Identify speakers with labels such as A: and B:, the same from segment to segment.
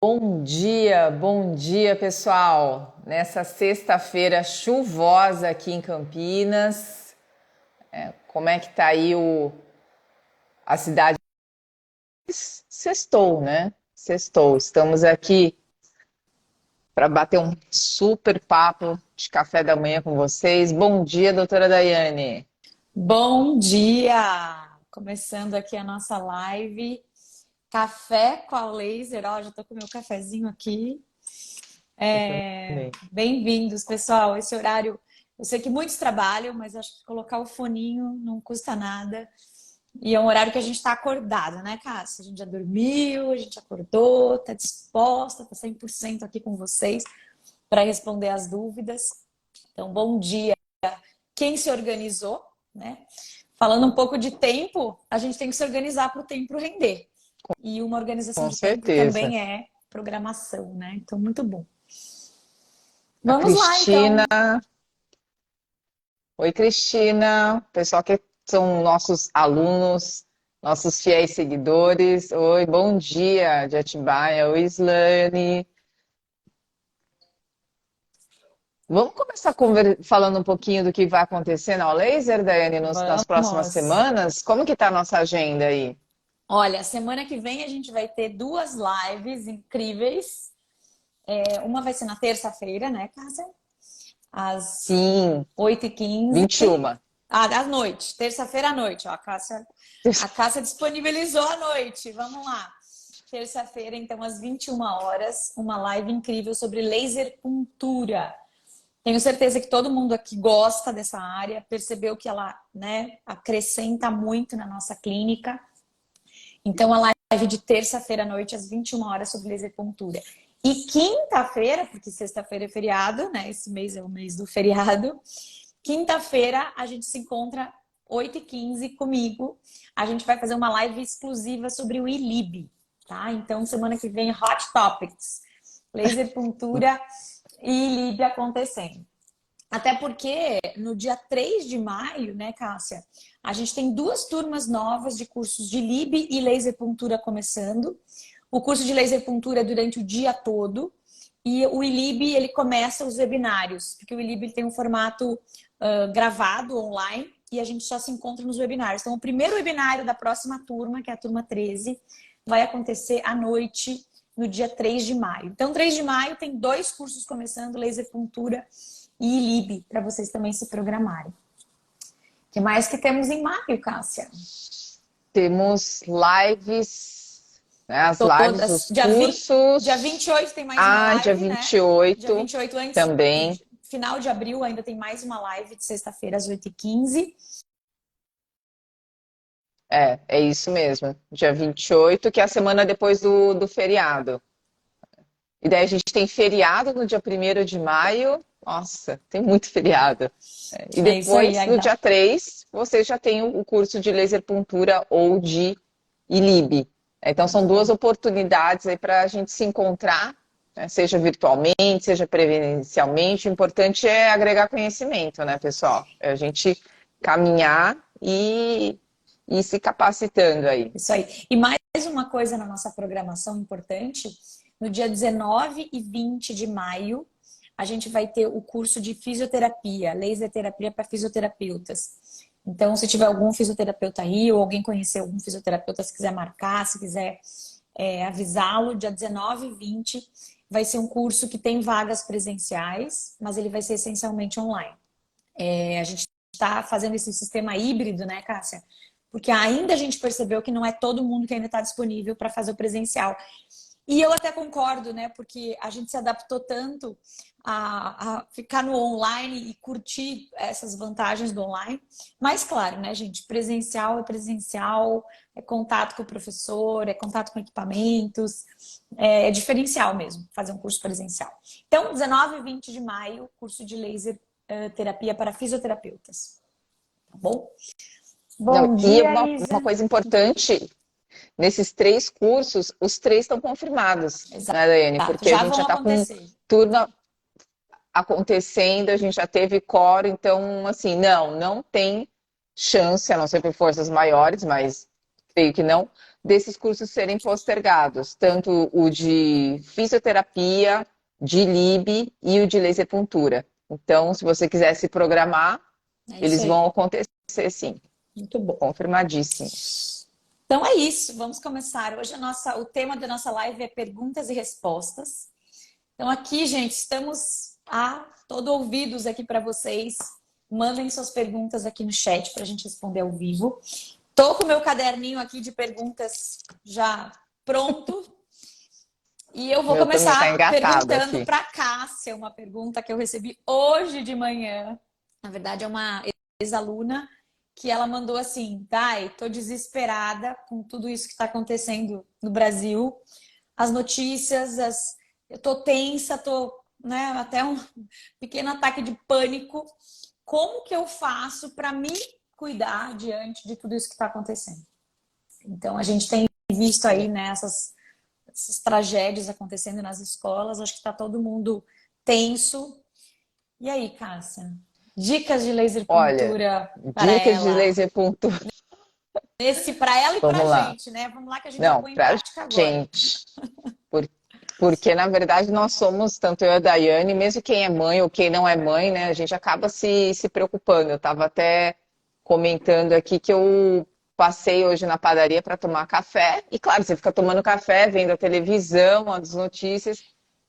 A: Bom dia, pessoal. Nessa sexta-feira chuvosa aqui em Campinas, como é que tá aí a cidade? Sextou, né? Sextou. Estamos aqui para bater um super papo de café da manhã com vocês. Bom dia, doutora Daiane.
B: Bom dia! Começando aqui a nossa live. Café com a laser. Ó, já tô com o meu cafezinho aqui.
A: Eu também.
B: Bem-vindos, pessoal. Esse horário, eu sei que muitos trabalham, mas acho que colocar o foninho não custa nada. E é um horário que a gente está acordado, né, Cássia? A gente já dormiu, a gente acordou, tá disposta, tá 100% aqui com vocês para responder as dúvidas. Então, bom dia. Quem se organizou, né? Falando um pouco de tempo, a gente tem que se organizar para o tempo render. E uma organização
A: Com
B: de tempo
A: certeza.
B: também é programação, né? Então, muito bom.
A: A
B: Vamos lá,
A: Cristina.
B: então.
A: Oi, Cristina. Pessoal que são nossos alunos, nossos fiéis seguidores. Oi, bom dia, de Atibaia. Oi, Islane. Vamos começar falando um pouquinho do que vai acontecer na Laser, Daiane, nas próximas
B: Vamos.
A: semanas? Como que tá a nossa agenda aí?
B: Olha, semana que vem a gente vai ter duas lives incríveis. Uma vai ser na terça-feira, né, Cássia? Às
A: Sim,
B: 8h15.
A: 21.
B: À noite. Terça-feira à noite. Ó, a Cássia disponibilizou à noite. Vamos lá. Terça-feira, então, às 21 horas, uma live incrível sobre laser puntura. Tenho certeza que todo mundo aqui gosta dessa área, percebeu que ela, né, acrescenta muito na nossa clínica. Então, a live de terça-feira à noite, às 21 horas, sobre laser puntura. E quinta-feira, porque sexta-feira é feriado, né? Esse mês é o mês do feriado. Quinta-feira, a gente se encontra 8h15 comigo. A gente vai fazer uma live exclusiva sobre o ILIB, tá? Então, semana que vem, Hot Topics. Laser puntura e ILIB acontecendo. Até porque no dia 3 de maio, né, Cássia, a gente tem duas turmas novas de cursos de LIB e laser puntura começando. O curso de laser puntura é durante o dia todo e o ILIB ele começa os webinários, porque o ILIB tem um formato gravado online e a gente só se encontra nos webinários. Então, o primeiro webinário da próxima turma, que é a turma 13, vai acontecer à noite no dia 3 de maio. Então, 3 de maio tem dois cursos começando, laser puntura e ILIB, para vocês também se programarem. O que mais que temos em maio, Cássia?
A: Temos lives, né, as lives,
B: Todas.
A: os
B: Dia
A: cursos.
B: 28 tem mais uma
A: Ah, dia
B: live, né?
A: vinte e
B: Dia
A: oito
B: 28 antes,
A: também.
B: final de abril, ainda tem mais uma live de sexta-feira às 8h15.
A: É isso mesmo. Dia 28, que é a semana depois do feriado. E daí a gente tem feriado no dia 1º de maio. Nossa, tem muito feriado. E
B: É isso aí,
A: depois, no
B: ainda.
A: dia 3, você já tem o curso de laser puntura ou de ILIB. Então, são
B: Muito
A: duas
B: bom.
A: oportunidades aí para a gente se encontrar, né? Seja virtualmente, seja presencialmente. O importante é agregar conhecimento, né, pessoal? É a gente caminhar e ir se capacitando aí.
B: Isso aí. E mais uma coisa na nossa programação importante, no dia 19 e 20 de maio, a gente vai ter o curso de fisioterapia, laser terapia para fisioterapeutas. Então, se tiver algum fisioterapeuta aí, ou alguém conhecer algum fisioterapeuta, se quiser marcar, se quiser avisá-lo, dia 19 e 20 vai ser um curso que tem vagas presenciais, mas ele vai ser essencialmente online. A gente está fazendo esse sistema híbrido, né, Cássia? Porque ainda a gente percebeu que não é todo mundo que ainda está disponível para fazer o presencial. E eu até concordo, né? Porque a gente se adaptou tanto a ficar no online e curtir essas vantagens do online. Mas, claro, né, gente? Presencial é presencial, é contato com o professor, é contato com equipamentos, é diferencial mesmo fazer um curso presencial. Então, 19 e 20 de maio, curso de laser terapia para fisioterapeutas. Tá bom?
A: Não,
B: Bom
A: e
B: dia,
A: uma
B: Isa.
A: coisa importante, nesses três cursos, os três estão confirmados, né, Daiane?
B: Exato,
A: Porque a
B: já
A: gente já
B: vão
A: está com
B: acontecer.
A: turma acontecendo, a gente já teve core, então, assim, não tem chance, a não ser por forças maiores, mas creio que não, desses cursos serem postergados, tanto o de fisioterapia, de lib e o de laser puntura. Então, se você quiser se programar,
B: É isso
A: eles
B: aí.
A: vão acontecer sim,
B: Muito bom.
A: confirmadíssimo.
B: Então é isso, vamos começar. Hoje o tema da nossa live é perguntas e respostas. Então aqui, gente, estamos a todo ouvidos aqui para vocês. Mandem suas perguntas aqui no chat para a gente responder ao vivo. Tô com o meu caderninho aqui de perguntas já pronto. E eu vou
A: Meu também está
B: começar
A: engatado
B: perguntando
A: aqui.
B: para Cássia uma pergunta que eu recebi hoje de manhã. Na verdade, é uma ex-aluna que ela mandou assim: Dai, tô desesperada com tudo isso que está acontecendo no Brasil. As notícias, eu tô tensa, tô, né, até um pequeno ataque de pânico. Como que eu faço para me cuidar diante de tudo isso que está acontecendo? Então, a gente tem visto aí, né, essas tragédias acontecendo nas escolas. Acho que está todo mundo tenso. E aí, Cássia? Dicas de laser
A: Olha,
B: pintura para
A: dicas de
B: ela.
A: laser puntura.
B: Para ela e para a
A: Vamos lá.
B: gente, né? Vamos lá que a gente já
A: Não,
B: põe em
A: pra
B: prática agora.
A: gente. Por- Porque, na verdade, nós somos, tanto eu e a Daiane, mesmo quem é mãe ou quem não é mãe, né? A gente acaba se preocupando. Eu estava até comentando aqui que eu passei hoje na padaria para tomar café. E, claro, você fica tomando café, vendo a televisão, as notícias.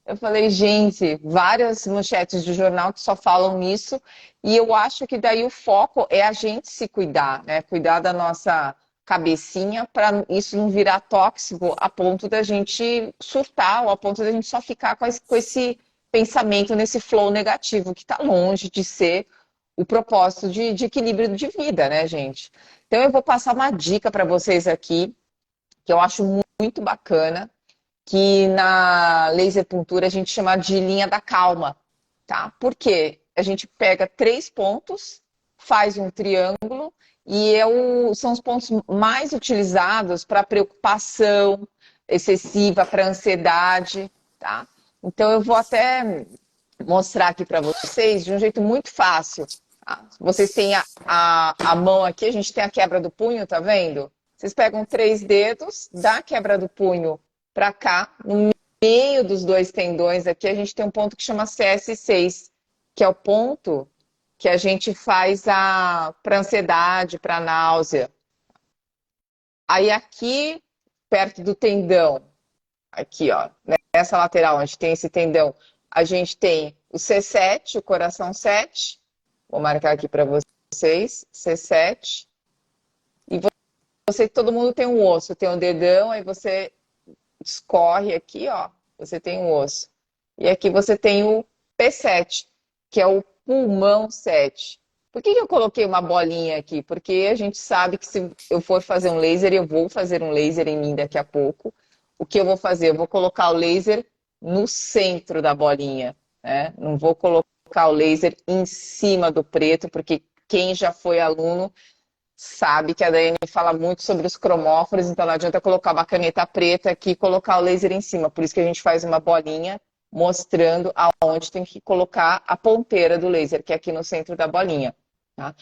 A: Eu falei, gente, várias manchetes de jornal que só falam nisso. E eu acho que daí o foco é a gente se cuidar, né? Cuidar da nossa cabecinha para isso não virar tóxico a ponto da gente surtar ou a ponto da gente só ficar com esse pensamento nesse flow negativo que está longe de ser o propósito de equilíbrio de vida, né, gente? Então eu vou passar uma dica para vocês aqui que eu acho muito bacana, que na laser puntura a gente chama de linha da calma, tá? Por quê? A gente pega 3 pontos, faz um triângulo e são os pontos mais utilizados para preocupação excessiva, para ansiedade, tá? Então eu vou até mostrar aqui para vocês de um jeito muito fácil. Tá? Vocês têm a mão aqui, a gente tem a quebra do punho, tá vendo? Vocês pegam 3 dedos, dá a quebra do punho para cá, no meio dos 2 tendões aqui, a gente tem um ponto que chama CS6, que é o ponto que a gente faz para ansiedade, para náusea. Aí aqui, perto do tendão, aqui ó, nessa lateral onde tem esse tendão, a gente tem o C7, o coração 7. Vou marcar aqui para vocês, C7. E todo mundo tem um osso, tem um dedão, aí você escorre aqui, ó, você tem um osso. E aqui você tem o P7, que é o pulmão 7. Por que eu coloquei uma bolinha aqui? Porque a gente sabe que se eu for fazer um laser, eu vou fazer um laser em mim daqui a pouco. O que eu vou fazer? Eu vou colocar o laser no centro da bolinha, né? Não vou colocar o laser em cima do preto, porque quem já foi aluno sabe que a Daiane fala muito sobre os cromóforos, então não adianta colocar uma caneta preta aqui e colocar o laser em cima. Por isso que a gente faz uma bolinha mostrando aonde tem que colocar a ponteira do laser, que é aqui no centro da bolinha. Tá?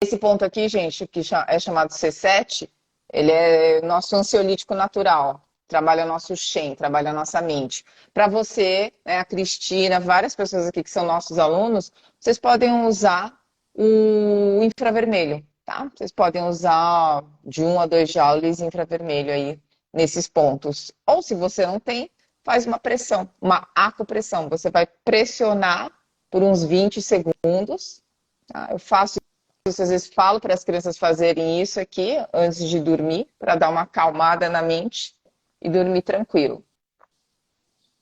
A: Esse ponto aqui, gente, que é chamado C7, ele é nosso ansiolítico natural. Trabalha nosso Shen, trabalha a nossa mente. Para você, né, a Cristina, várias pessoas aqui que são nossos alunos, vocês podem usar o infravermelho, tá? Vocês podem usar de 1 a 2 joules infravermelho aí nesses pontos. Ou se você não tem, faz uma pressão, uma acupressão. Você vai pressionar por uns 20 segundos. Tá? Eu faço isso, às vezes falo para as crianças fazerem isso aqui antes de dormir, para dar uma acalmada na mente e dormir tranquilo.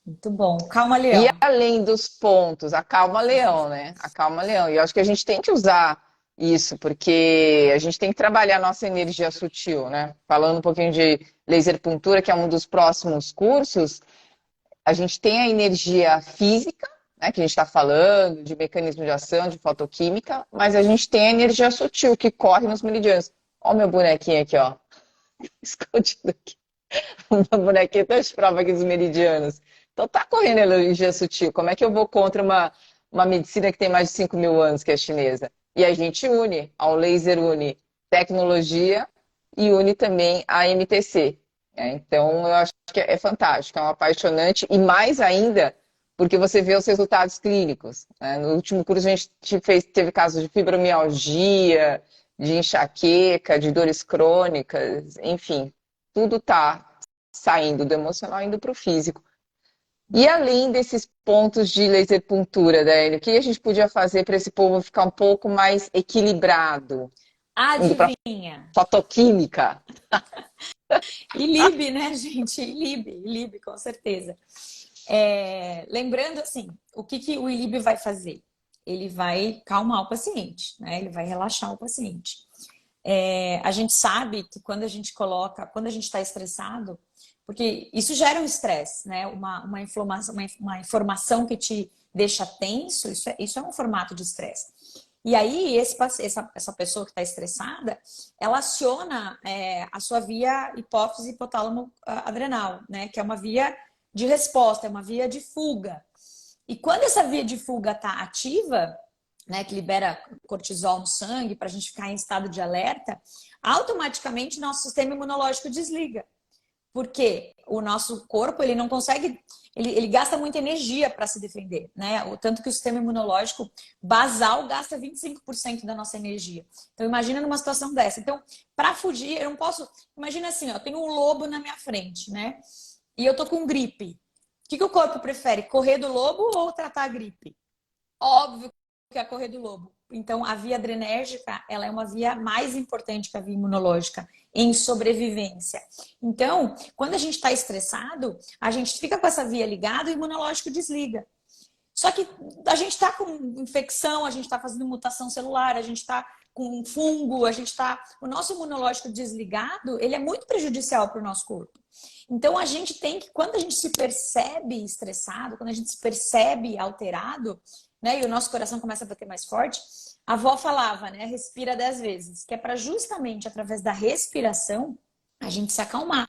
B: Muito bom. Calma,
A: E
B: Leão.
A: além dos pontos, a calma leão, né? A calma leão. E eu acho que a gente tem que usar isso, porque a gente tem que trabalhar a nossa energia sutil, né? Falando um pouquinho de laser puntura, que é um dos próximos cursos, a gente tem a energia física, né? Que a gente está falando, de mecanismo de ação, de fotoquímica, mas a gente tem a energia sutil, que corre nos meridianos. Ó o meu bonequinho aqui, ó. Escondido aqui. O meu bonequinho tá de prova aqui dos meridianos. Então tá correndo energia sutil. Como é que eu vou contra uma medicina que tem mais de 5.000 anos, que é chinesa? E a gente une, ao laser une tecnologia e une também a MTC. Então, eu acho que é fantástico, é um apaixonante, e mais ainda porque você vê os resultados clínicos, né? No último curso a gente teve casos de fibromialgia, de enxaqueca, de dores crônicas, enfim, tudo está saindo do emocional e indo para o físico. E além desses pontos de laser puntura, Daiane, o que a gente podia fazer para esse povo ficar um pouco mais equilibrado, indo para
B: Adivinha?
A: fotoquímica?
B: ILIB, né, gente? ILIB, com certeza. Lembrando, assim, o que o ILIB vai fazer? Ele vai calmar o paciente, né? Ele vai relaxar o paciente. A gente sabe que quando a gente está estressado, porque isso gera um estresse, né? Uma inflamação, uma informação que te deixa tenso, isso é um formato de estresse. E aí, essa pessoa que está estressada, ela aciona a sua via hipófise hipotálamo adrenal, né? Que é uma via de resposta, é uma via de fuga. E quando essa via de fuga está ativa, né, que libera cortisol no sangue para a gente ficar em estado de alerta, automaticamente nosso sistema imunológico desliga. Porque o nosso corpo, ele não consegue, ele gasta muita energia para se defender, né? O tanto que o sistema imunológico basal gasta 25% da nossa energia. Então imagina numa situação dessa. Então, para fugir, eu não posso, imagina assim, ó, eu tenho um lobo na minha frente, né? E eu tô com gripe. O que o corpo prefere? Correr do lobo ou tratar a gripe? Óbvio que é correr do lobo. Então, a via adrenérgica, ela é uma via mais importante que a via imunológica em sobrevivência. Então, quando a gente está estressado, a gente fica com essa via ligada e o imunológico desliga. Só que a gente está com infecção, a gente está fazendo mutação celular, a gente está com um fungo, o nosso imunológico desligado, ele é muito prejudicial para o nosso corpo. Então, a gente tem que, quando a gente se percebe estressado, quando a gente se percebe alterado, né, e o nosso coração começa a bater mais forte, a avó falava, né, respira 10 vezes, que é para justamente através da respiração a gente se acalmar.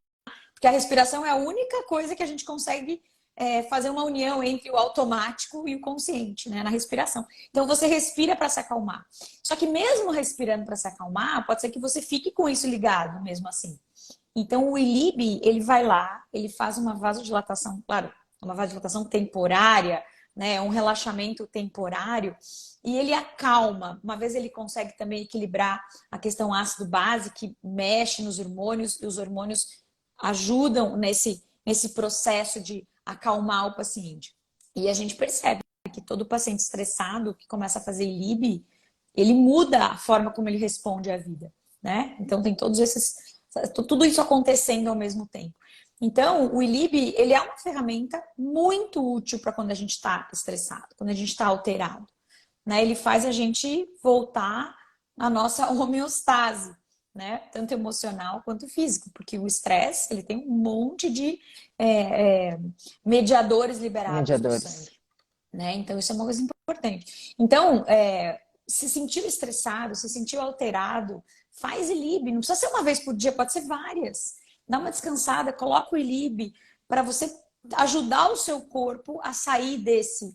B: Porque a respiração é a única coisa que a gente consegue fazer uma união entre o automático e o consciente, né, na respiração. Então você respira para se acalmar. Só que mesmo respirando para se acalmar, pode ser que você fique com isso ligado mesmo assim. Então o ILIB, ele vai lá, ele faz uma vasodilatação, claro, uma vasodilatação temporária, né, um relaxamento temporário, e ele acalma. Uma vez ele consegue também equilibrar a questão ácido-base, que mexe nos hormônios, e os hormônios ajudam nesse processo de acalmar o paciente. E a gente percebe que todo paciente estressado que começa a fazer ILIB, ele muda a forma como ele responde à vida, né? Então tem tudo isso acontecendo ao mesmo tempo. Então, o ILIB, ele é uma ferramenta muito útil para quando a gente está estressado, quando a gente está alterado, né? Ele faz a gente voltar à nossa homeostase, né? Tanto emocional quanto físico, porque o estresse, ele tem um monte de mediadores liberados no sangue, né? Então, isso é uma coisa importante. Então, se sentiu estressado, se sentiu alterado, faz ILIB. Não precisa ser uma vez por dia, pode ser várias. Dá uma descansada, coloca o ILIB para você ajudar o seu corpo a sair desse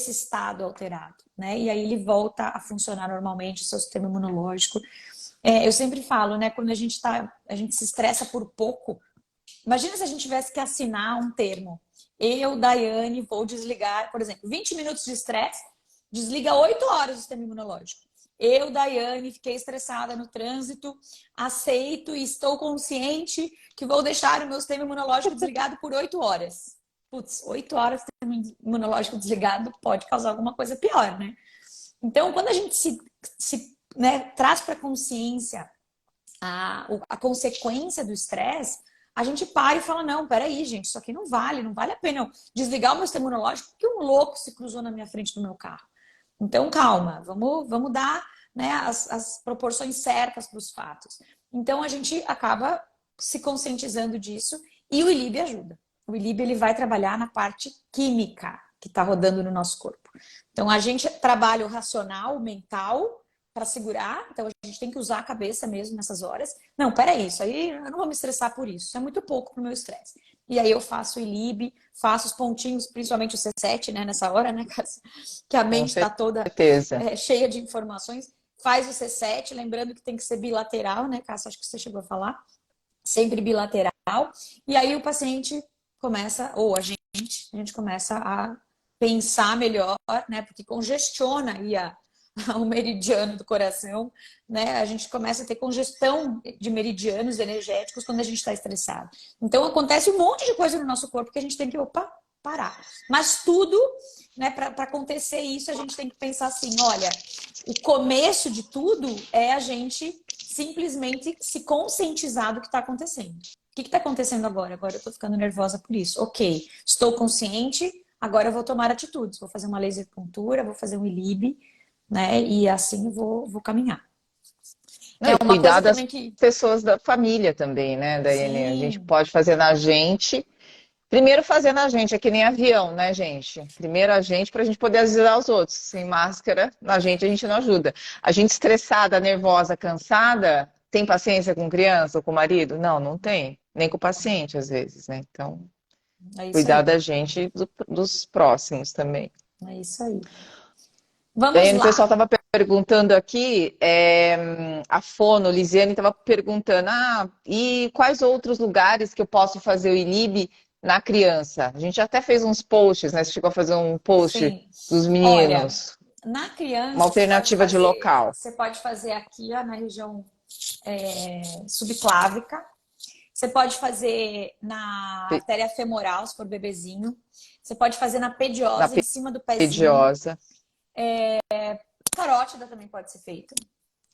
B: estado alterado, né? E aí ele volta a funcionar normalmente, o seu sistema imunológico. Eu sempre falo, né? Quando a gente se estressa por pouco, imagina se a gente tivesse que assinar um termo. Eu, Daiane, vou desligar, por exemplo, 20 minutos de estresse, desliga 8 horas o sistema imunológico. Eu, Daiane, fiquei estressada no trânsito, aceito e estou consciente que vou deixar o meu sistema imunológico desligado por 8 horas. Putz, 8 horas de sistema imunológico desligado pode causar alguma coisa pior, né? Então, quando a gente traz para a consciência a consequência do estresse, a gente para e fala, não, peraí, gente, isso aqui não vale a pena eu desligar o meu sistema imunológico porque um louco se cruzou na minha frente do meu carro. Então, calma, vamos dar, né, as proporções certas para os fatos. Então, a gente acaba se conscientizando disso e o ILIB ajuda. O ILIB, ele vai trabalhar na parte química que está rodando no nosso corpo. Então, a gente trabalha o racional, o mental, para segurar. Então, a gente tem que usar a cabeça mesmo nessas horas. Não, peraí, isso aí eu não vou me estressar por isso. Isso é muito pouco para o meu estresse. E aí eu faço o ILIB, faço os pontinhos, principalmente o C7, né, nessa hora, né, que a mente está toda cheia de informações. faz o C7, lembrando que tem que ser bilateral, né, Cássia? Acho que você chegou a falar. Sempre bilateral. E aí o paciente começa, ou a gente começa a pensar melhor, né? Porque congestiona aí o meridiano do coração, né? A gente começa a ter congestão de meridianos energéticos quando a gente está estressado. Então acontece um monte de coisa no nosso corpo que a gente tem que, parar. Mas tudo, né, para acontecer isso, a gente tem que pensar assim, olha, o começo de tudo é a gente simplesmente se conscientizar do que está acontecendo. O que está acontecendo agora? Agora eu estou ficando nervosa por isso. Ok, estou consciente, agora eu vou tomar atitudes. Vou fazer uma laser puntura, vou fazer um ILIB, né? E assim vou caminhar.
A: Não,
B: É
A: e
B: uma
A: cuidar
B: coisa
A: das
B: também que...
A: pessoas da família também, né, Daiane? A gente
B: Sim,
A: pode fazer na gente. Primeiro fazer na gente, é que nem avião, né, gente? Primeiro a gente, para a gente poder ajudar os outros. Sem máscara, na gente a gente não ajuda. A gente estressada, nervosa, cansada, tem paciência com criança ou com marido? Não, não tem. Nem com o paciente, às vezes, né? Então,
B: é isso
A: cuidar
B: aí.
A: da gente e dos próximos também.
B: É isso aí. Vamos
A: Daiane, o pessoal
B: lá.
A: estava perguntando aqui, a Fono, Lisiane estava perguntando, e quais outros lugares que eu posso fazer o ILIB na criança? A gente até fez uns posts, né? Você chegou a fazer um post
B: Sim.
A: dos
B: Olha,
A: meninos,
B: na
A: uma
B: criança
A: alternativa de local.
B: você pode fazer aqui, ó, na região subclávica. Você pode fazer na artéria femoral, se for bebezinho. Você pode fazer na
A: Na
B: pediosa, em cima do pezinho.
A: pediosa,
B: Carótida também pode ser feita.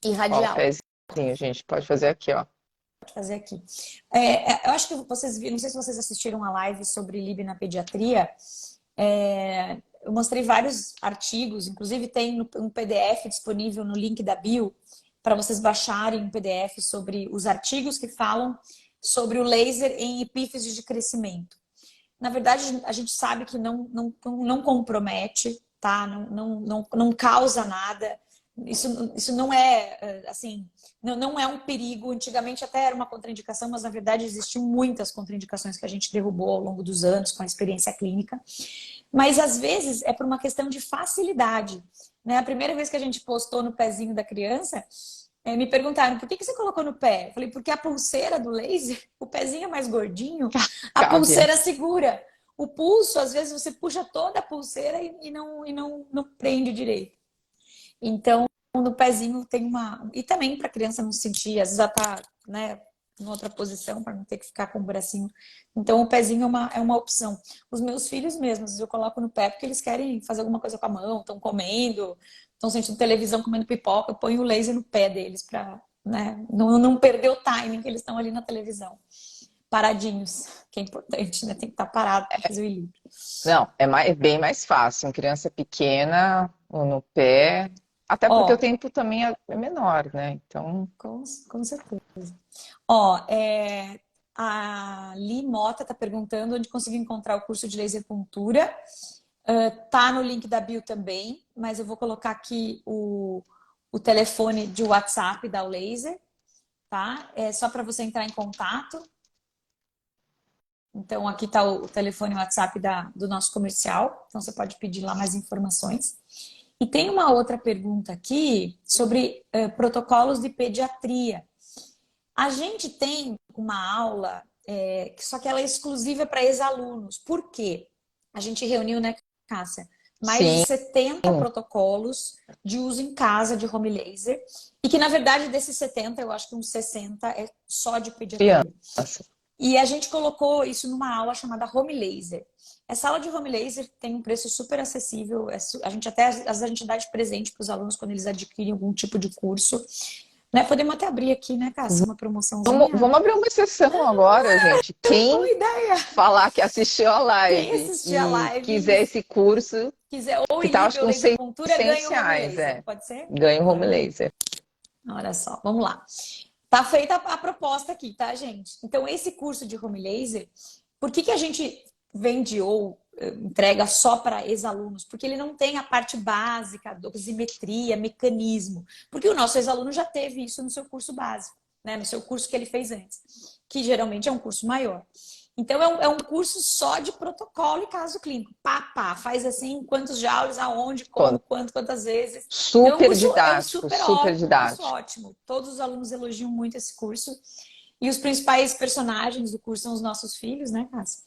B: E
A: ó, o
B: radial,
A: pezinho, gente, pode fazer aqui, ó.
B: pode fazer aqui. Eu acho que vocês viram, não sei se vocês assistiram a live sobre LIB na pediatria. Eu mostrei vários artigos, inclusive tem um PDF disponível no link da bio para vocês baixarem um PDF sobre os artigos que falam sobre o laser em epífises de crescimento. Na verdade, a gente sabe que não compromete, tá? Não causa nada. Isso não é, assim, não é um perigo. Antigamente até era uma contraindicação, mas na verdade existiam muitas contraindicações que a gente derrubou ao longo dos anos com a experiência clínica. Mas às vezes é por uma questão de facilidade, né? A primeira vez que a gente postou no pezinho da criança, me perguntaram, por que você colocou no pé? Eu falei, porque a pulseira do laser, o pezinho é mais gordinho, a
A: Cabe.
B: pulseira segura. O pulso, às vezes, você puxa toda a pulseira e não prende direito. Então, no pezinho tem uma... E também para a criança não se sentir, às vezes ela tá, né, em outra posição, para não ter que ficar com o bracinho. Então, o pezinho é uma opção. Os meus filhos mesmos, eu coloco no pé porque eles querem fazer alguma coisa com a mão, estão comendo, estão assistindo televisão, comendo pipoca, eu ponho o laser no pé deles para, né, não perder o timing que eles estão ali na televisão. Paradinhos, que é importante, né? Tem que estar parado para fazer o equilíbrio.
A: Não, é bem mais fácil. Em criança pequena, ou no pé, até porque o
B: Ó,
A: tempo também é menor, né? Então,
B: com certeza. Ó, a Li Mota está perguntando onde conseguir encontrar o curso de laser puntura. Tá no link da bio também, mas eu vou colocar aqui o telefone de WhatsApp da Laser, tá? É só para você entrar em contato. Então, aqui está o telefone e o WhatsApp do nosso comercial. Então, você pode pedir lá mais informações. E tem uma outra pergunta aqui sobre protocolos de pediatria. A gente tem uma aula, só que ela é exclusiva para ex-alunos. Por quê? A gente reuniu, né, Cássia? Mais de
A: sim,
B: 70 protocolos de uso em casa de home laser. E que, na verdade, desses 70, eu acho que uns 60 é só de pediatria.
A: criança.
B: E a gente colocou isso numa aula chamada Home Laser. Essa aula de Home Laser tem um preço super acessível. A gente até, às vezes, a gente dá de presente para os alunos quando eles adquirem algum tipo de curso. Né? Podemos até abrir aqui, né, Cássia? Uma promoçãozinha.
A: Vamos abrir uma exceção agora, gente.
B: Boa
A: Quem
B: ideia!
A: falar que assistiu a
B: Quem
A: live
B: assistir a
A: e
B: live,
A: quiser esse curso,
B: quiser ou
A: que tá
B: ILIB
A: acho
B: ou
A: que uns
B: laser puntura, ganha o Home
A: R$ 600,
B: Laser. Pode ser?
A: ganha o home laser.
B: Olha só, vamos lá. Tá feita a proposta aqui, tá, gente? Então, esse curso de Home Laser, por que a gente vende ou entrega só para ex-alunos? Porque ele não tem a parte básica, dosimetria, mecanismo. Porque o nosso ex-aluno já teve isso no seu curso básico, né? No seu curso que ele fez antes, que geralmente é um curso maior. Então, é um curso só de protocolo e caso clínico. Pá, pá, faz assim, quantos joules, aonde, como, quanto, quantas vezes. Então,
A: Super
B: é um
A: didático,
B: super
A: super
B: ótimo, um curso
A: didático.
B: ótimo. Todos os alunos elogiam muito esse curso. E os principais personagens do curso são os nossos filhos, né, Cássia?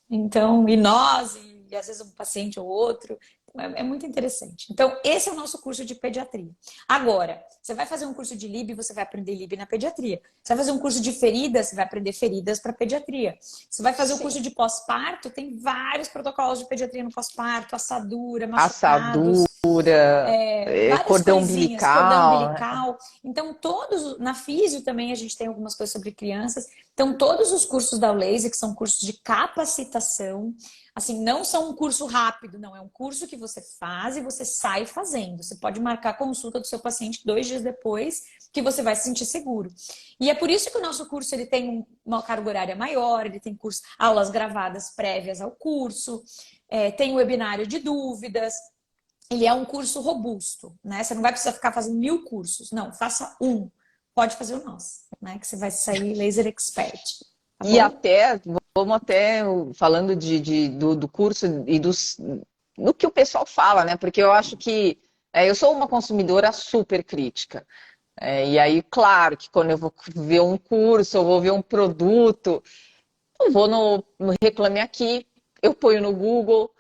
B: Então, e nós, e às vezes um paciente ou outro. É muito interessante. Então, esse é o nosso curso de pediatria. Agora, você vai fazer um curso de LIB, você vai aprender LIB na pediatria. Você vai fazer um curso de feridas, você vai aprender feridas para pediatria. Você vai fazer um curso de pós-parto, tem vários protocolos de pediatria no pós-parto, assadura, machucados,
A: Assadura,
B: várias
A: cordão
B: coisinhas, cordão
A: umbilical.
B: umbilical. Então, todos, na físio também a gente tem algumas coisas sobre crianças. Então, todos os cursos da ULASE, que são cursos de capacitação, assim, não são um curso rápido, não. É um curso que você faz e você sai fazendo. Você pode marcar a consulta do seu paciente 2 dias depois, que você vai se sentir seguro. E é por isso que o nosso curso ele tem uma carga horária maior, ele tem curso, aulas gravadas prévias ao curso, tem webinário de dúvidas. Ele é um curso robusto, né? Você não vai precisar ficar fazendo 1000 cursos. Não, faça um. Pode fazer o nosso, né? Que você vai sair laser expert. Tá
A: E
B: bom?
A: até, vamos até falando do curso e do que o pessoal fala, né? Porque eu acho que eu sou uma consumidora super crítica. E aí, claro, que quando eu vou ver um curso, eu vou ver um produto, eu vou no Reclame Aqui, eu ponho no Google,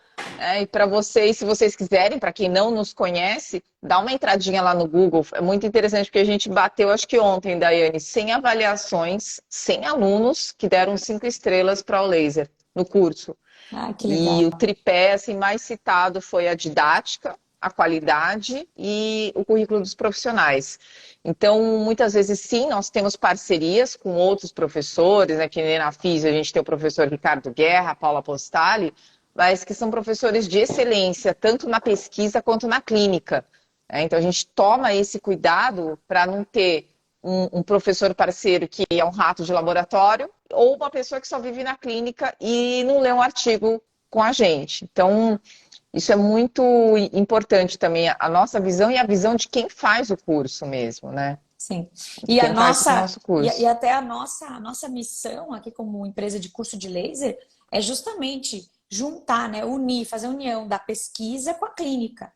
A: e para vocês, se vocês quiserem, para quem não nos conhece, dá uma entradinha lá no Google. É muito interessante porque a gente bateu, acho que ontem, Daiane, 100 avaliações, 100 alunos que deram 5 estrelas para o laser no curso.
B: Ah, que
A: E
B: legal.
A: o tripé assim, mais citado foi a didática, a qualidade e o currículo dos profissionais. Então, muitas vezes, sim, nós temos parcerias com outros professores, né, que nem na FIS a gente tem o professor Ricardo Guerra, a Paula Postali, mas que são professores de excelência, tanto na pesquisa quanto na clínica. Então, a gente toma esse cuidado para não ter um professor parceiro que é um rato de laboratório ou uma pessoa que só vive na clínica e não lê um artigo com a gente. Então, isso é muito importante também, a nossa visão e a visão de quem faz o curso mesmo, né?
B: Sim.
A: De
B: E a
A: quem participa do
B: nossa,
A: nosso
B: e
A: curso.
B: até a nossa missão aqui como empresa de curso de laser é justamente juntar, né, unir, fazer a união da pesquisa com a clínica.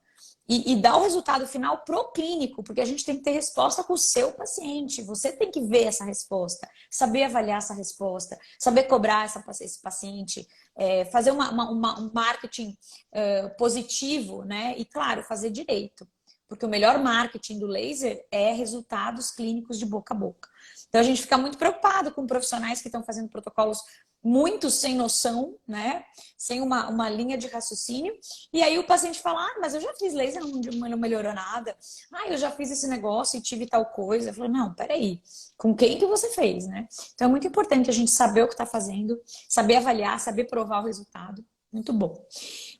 B: E dar o resultado final pro clínico, porque a gente tem que ter resposta com o seu paciente. Você tem que ver essa resposta, saber avaliar essa resposta, saber cobrar esse paciente, fazer um marketing positivo, né? E, claro, fazer direito. Porque o melhor marketing do laser é resultados clínicos de boca a boca. Então a gente fica muito preocupado com profissionais que estão fazendo protocolos muito sem noção, né? Sem uma linha de raciocínio. E aí o paciente fala, mas eu já fiz laser, não melhorou nada. Eu já fiz esse negócio e tive tal coisa. Eu falo, não, peraí, com quem que você fez, né? Então é muito importante a gente saber o que está fazendo, saber avaliar, saber provar o resultado. Muito bom.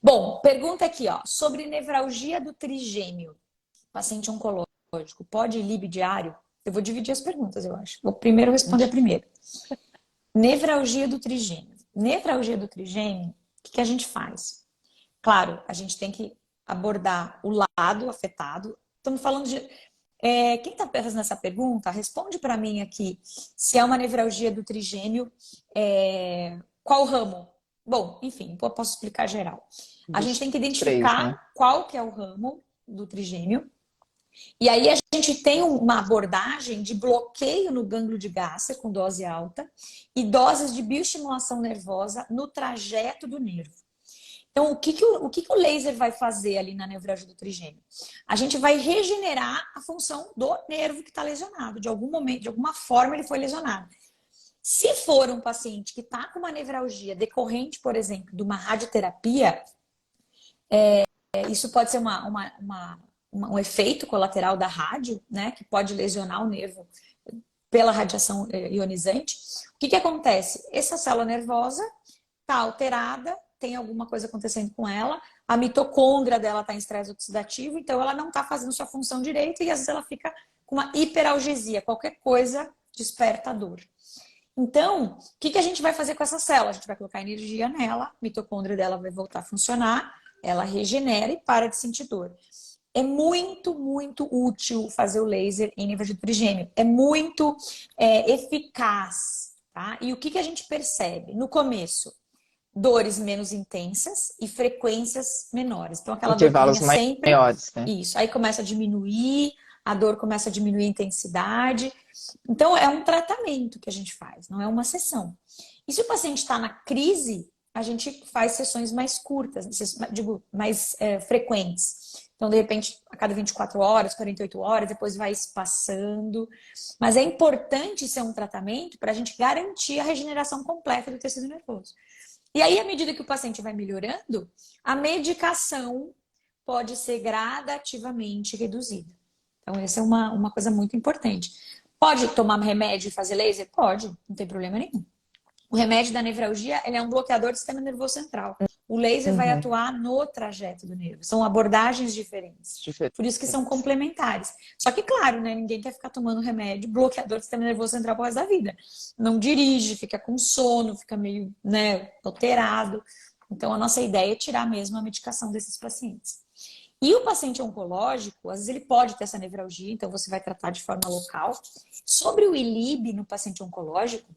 B: Bom, pergunta aqui, ó, sobre nevralgia do trigêmeo. Paciente oncológico, pode ir lib diário? Eu vou dividir as perguntas, eu acho. Vou primeiro responder a primeira. Nevralgia do trigêmeo. Nevralgia do trigêmeo, o que a gente faz? Claro, a gente tem que abordar o lado afetado. Estamos falando de... quem está fazendo essa pergunta, responde para mim aqui se é uma nevralgia do trigêmeo, qual ramo? Bom, enfim, eu posso explicar geral. A gente
A: Dos
B: tem que
A: três, né?
B: identificar qual que é o ramo do trigêmeo. E aí a gente tem uma abordagem de bloqueio no gânglio de Gasser com dose alta e doses de bioestimulação nervosa no trajeto do nervo. Então, o que o laser vai fazer ali na nevralgia do trigêmeo? A gente vai regenerar a função do nervo que está lesionado. De algum momento, de alguma forma, ele foi lesionado. Se for um paciente que está com uma nevralgia decorrente, por exemplo, de uma radioterapia, isso pode ser um efeito colateral da rádio, né, que pode lesionar o nervo pela radiação ionizante. O que acontece? Essa célula nervosa está alterada, tem alguma coisa acontecendo com ela, a mitocôndria dela está em estresse oxidativo, então ela não está fazendo sua função direito e às vezes ela fica com uma hiperalgesia, qualquer coisa desperta a dor. Então, o que a gente vai fazer com essa célula? A gente vai colocar energia nela, a mitocôndria dela vai voltar a funcionar, ela regenera e para de sentir dor. É muito, muito útil fazer o laser em nível de trigêmeo. É muito eficaz. tá? E o que a gente percebe? No começo, dores menos intensas e frequências menores. Então, aquela dor que
A: Intervalos
B: vinha sempre,
A: maiores, né?
B: isso. Aí começa a diminuir, a dor começa a diminuir a intensidade. Então, é um tratamento que a gente faz, não é uma sessão. E se o paciente está na crise, a gente faz sessões mais curtas, digo, mais frequentes. Então, de repente, a cada 24 horas, 48 horas, depois vai espaçando. Mas é importante ser um tratamento para a gente garantir a regeneração completa do tecido nervoso. E aí, à medida que o paciente vai melhorando, a medicação pode ser gradativamente reduzida. Então, essa é uma coisa muito importante. Pode tomar remédio e fazer laser? Pode, não tem problema nenhum. O remédio da nevralgia, ele é um bloqueador do sistema nervoso central. O laser vai
A: Uhum.
B: atuar no trajeto do nervo. São abordagens diferentes. Por isso que são complementares. Só que, claro, né, ninguém quer ficar tomando remédio bloqueador do sistema nervoso central por resto da vida. Não dirige, fica com sono, fica meio, né, alterado. Então, a nossa ideia é tirar mesmo a medicação desses pacientes. E o paciente oncológico, às vezes ele pode ter essa nevralgia, então você vai tratar de forma local. Sobre o ILIB no paciente oncológico,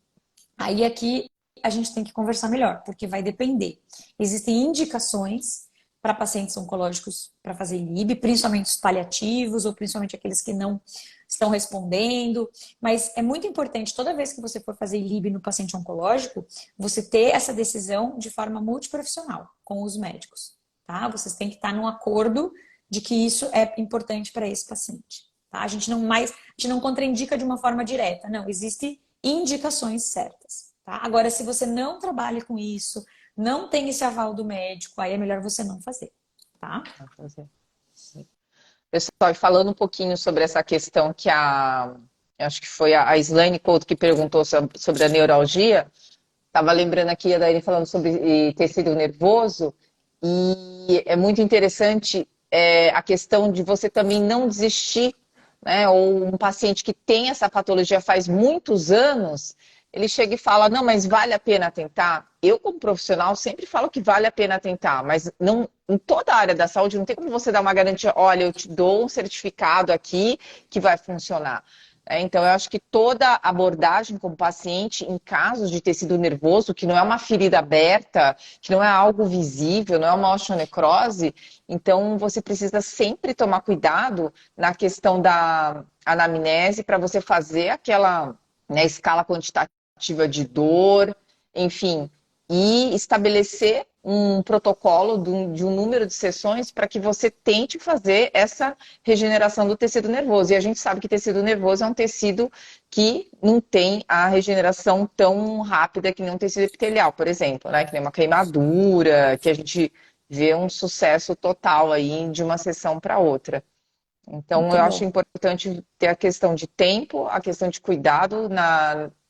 B: aí aqui a gente tem que conversar melhor, porque vai depender. Existem indicações para pacientes oncológicos para fazer ILIB, principalmente os paliativos ou principalmente aqueles que não estão respondendo. Mas é muito importante, toda vez que você for fazer ILIB no paciente oncológico, você ter essa decisão de forma multiprofissional com os médicos, tá? Vocês têm que estar num acordo de que isso é importante para esse paciente, tá? A gente não contraindica de uma forma direta, não, existe indicações certas, tá? Agora, se você não trabalha com isso, não tem esse aval do médico, aí é melhor você não fazer, tá?
A: Pessoal, e falando um pouquinho sobre essa questão que acho que foi a Slaine Couto que perguntou sobre a neuralgia, estava lembrando aqui a Daiane falando sobre tecido nervoso, e é muito interessante a questão de você também não desistir, né? Ou um paciente que tem essa patologia faz muitos anos, ele chega e fala, não, mas vale a pena tentar? Eu, como profissional, sempre falo que vale a pena tentar, mas não, em toda a área da saúde não tem como você dar uma garantia, olha, eu te dou um certificado aqui que vai funcionar. Então, eu acho que toda abordagem com o paciente em casos de tecido nervoso, que não é uma ferida aberta, que não é algo visível, não é uma osteonecrose, então você precisa sempre tomar cuidado na questão da anamnese para você fazer aquela, né, escala quantitativa de dor, enfim, e estabelecer um protocolo de um número de sessões para que você tente fazer essa regeneração do tecido nervoso. E a gente sabe que tecido nervoso é um tecido que não tem a regeneração tão rápida que nem um tecido epitelial, por exemplo, né? Que nem uma queimadura, que a gente vê um sucesso total aí de uma sessão para outra. Então,
B: Muito
A: eu acho
B: bom.
A: importante ter a questão de tempo, a questão de cuidado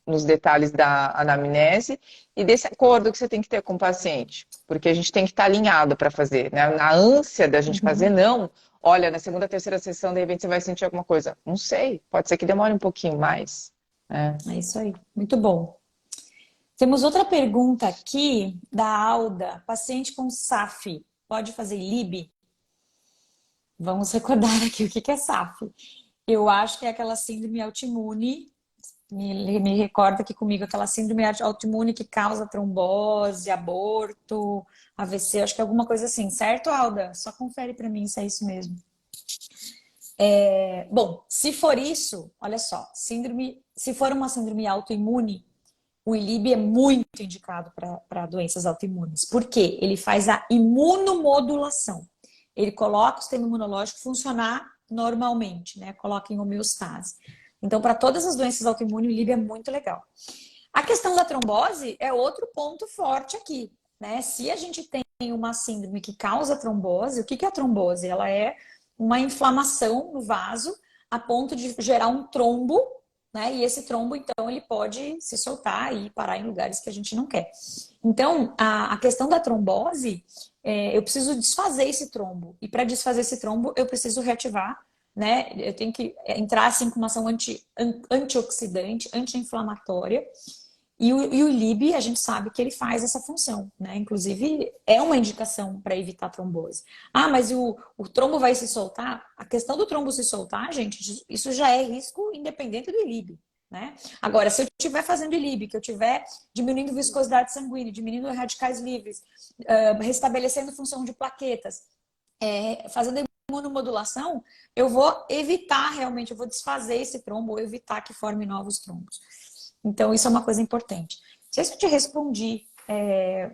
A: nos detalhes da anamnese e desse acordo que você tem que ter com o paciente, porque a gente tem que estar alinhado para fazer, né? Na ânsia da gente fazer,
B: Uhum.
A: não. Olha, na segunda, terceira sessão, de repente você vai sentir alguma coisa. Não sei, pode ser que demore um pouquinho mais, né?
B: É isso aí, muito bom. Temos outra pergunta aqui da Alda. Paciente com SAF, pode fazer ILIB? Vamos recordar aqui o que é SAF. Eu acho que é aquela síndrome autoimune. Me recorda aqui comigo aquela síndrome autoimune que causa trombose, aborto, AVC, acho que é alguma coisa assim, certo, Alda? Só confere para mim se é isso mesmo. Bom, se for isso, olha só, se for uma síndrome autoimune, o ILIB é muito indicado para doenças autoimunes. Por quê? Ele faz a imunomodulação. Ele coloca o sistema imunológico funcionar normalmente, né? Coloca em homeostase. Então, para todas as doenças autoimunes, o ILIB é muito legal. A questão da trombose é outro ponto forte aqui, né? Se a gente tem uma síndrome que causa trombose, o que é a trombose? Ela é uma inflamação no vaso a ponto de gerar um trombo, né? E esse trombo, então, ele pode se soltar e parar em lugares que a gente não quer. Então, a questão da trombose, eu preciso desfazer esse trombo. E para desfazer esse trombo, eu preciso reativar, né? Eu tenho que entrar assim com uma ação antioxidante, anti-inflamatória. E o ILIB, a gente sabe que ele faz essa função, né? Inclusive, é uma indicação para evitar trombose. Ah, mas o trombo vai se soltar? A questão do trombo se soltar, gente, isso já é risco independente do ILIB, né? Agora, se eu estiver fazendo ILIB, que eu estiver diminuindo viscosidade sanguínea, diminuindo radicais livres, restabelecendo função de plaquetas, fazendo imunomodulação, eu vou evitar realmente, eu vou desfazer esse trombo ou evitar que forme novos trombos. Então, isso é uma coisa importante. Não sei se eu te respondi,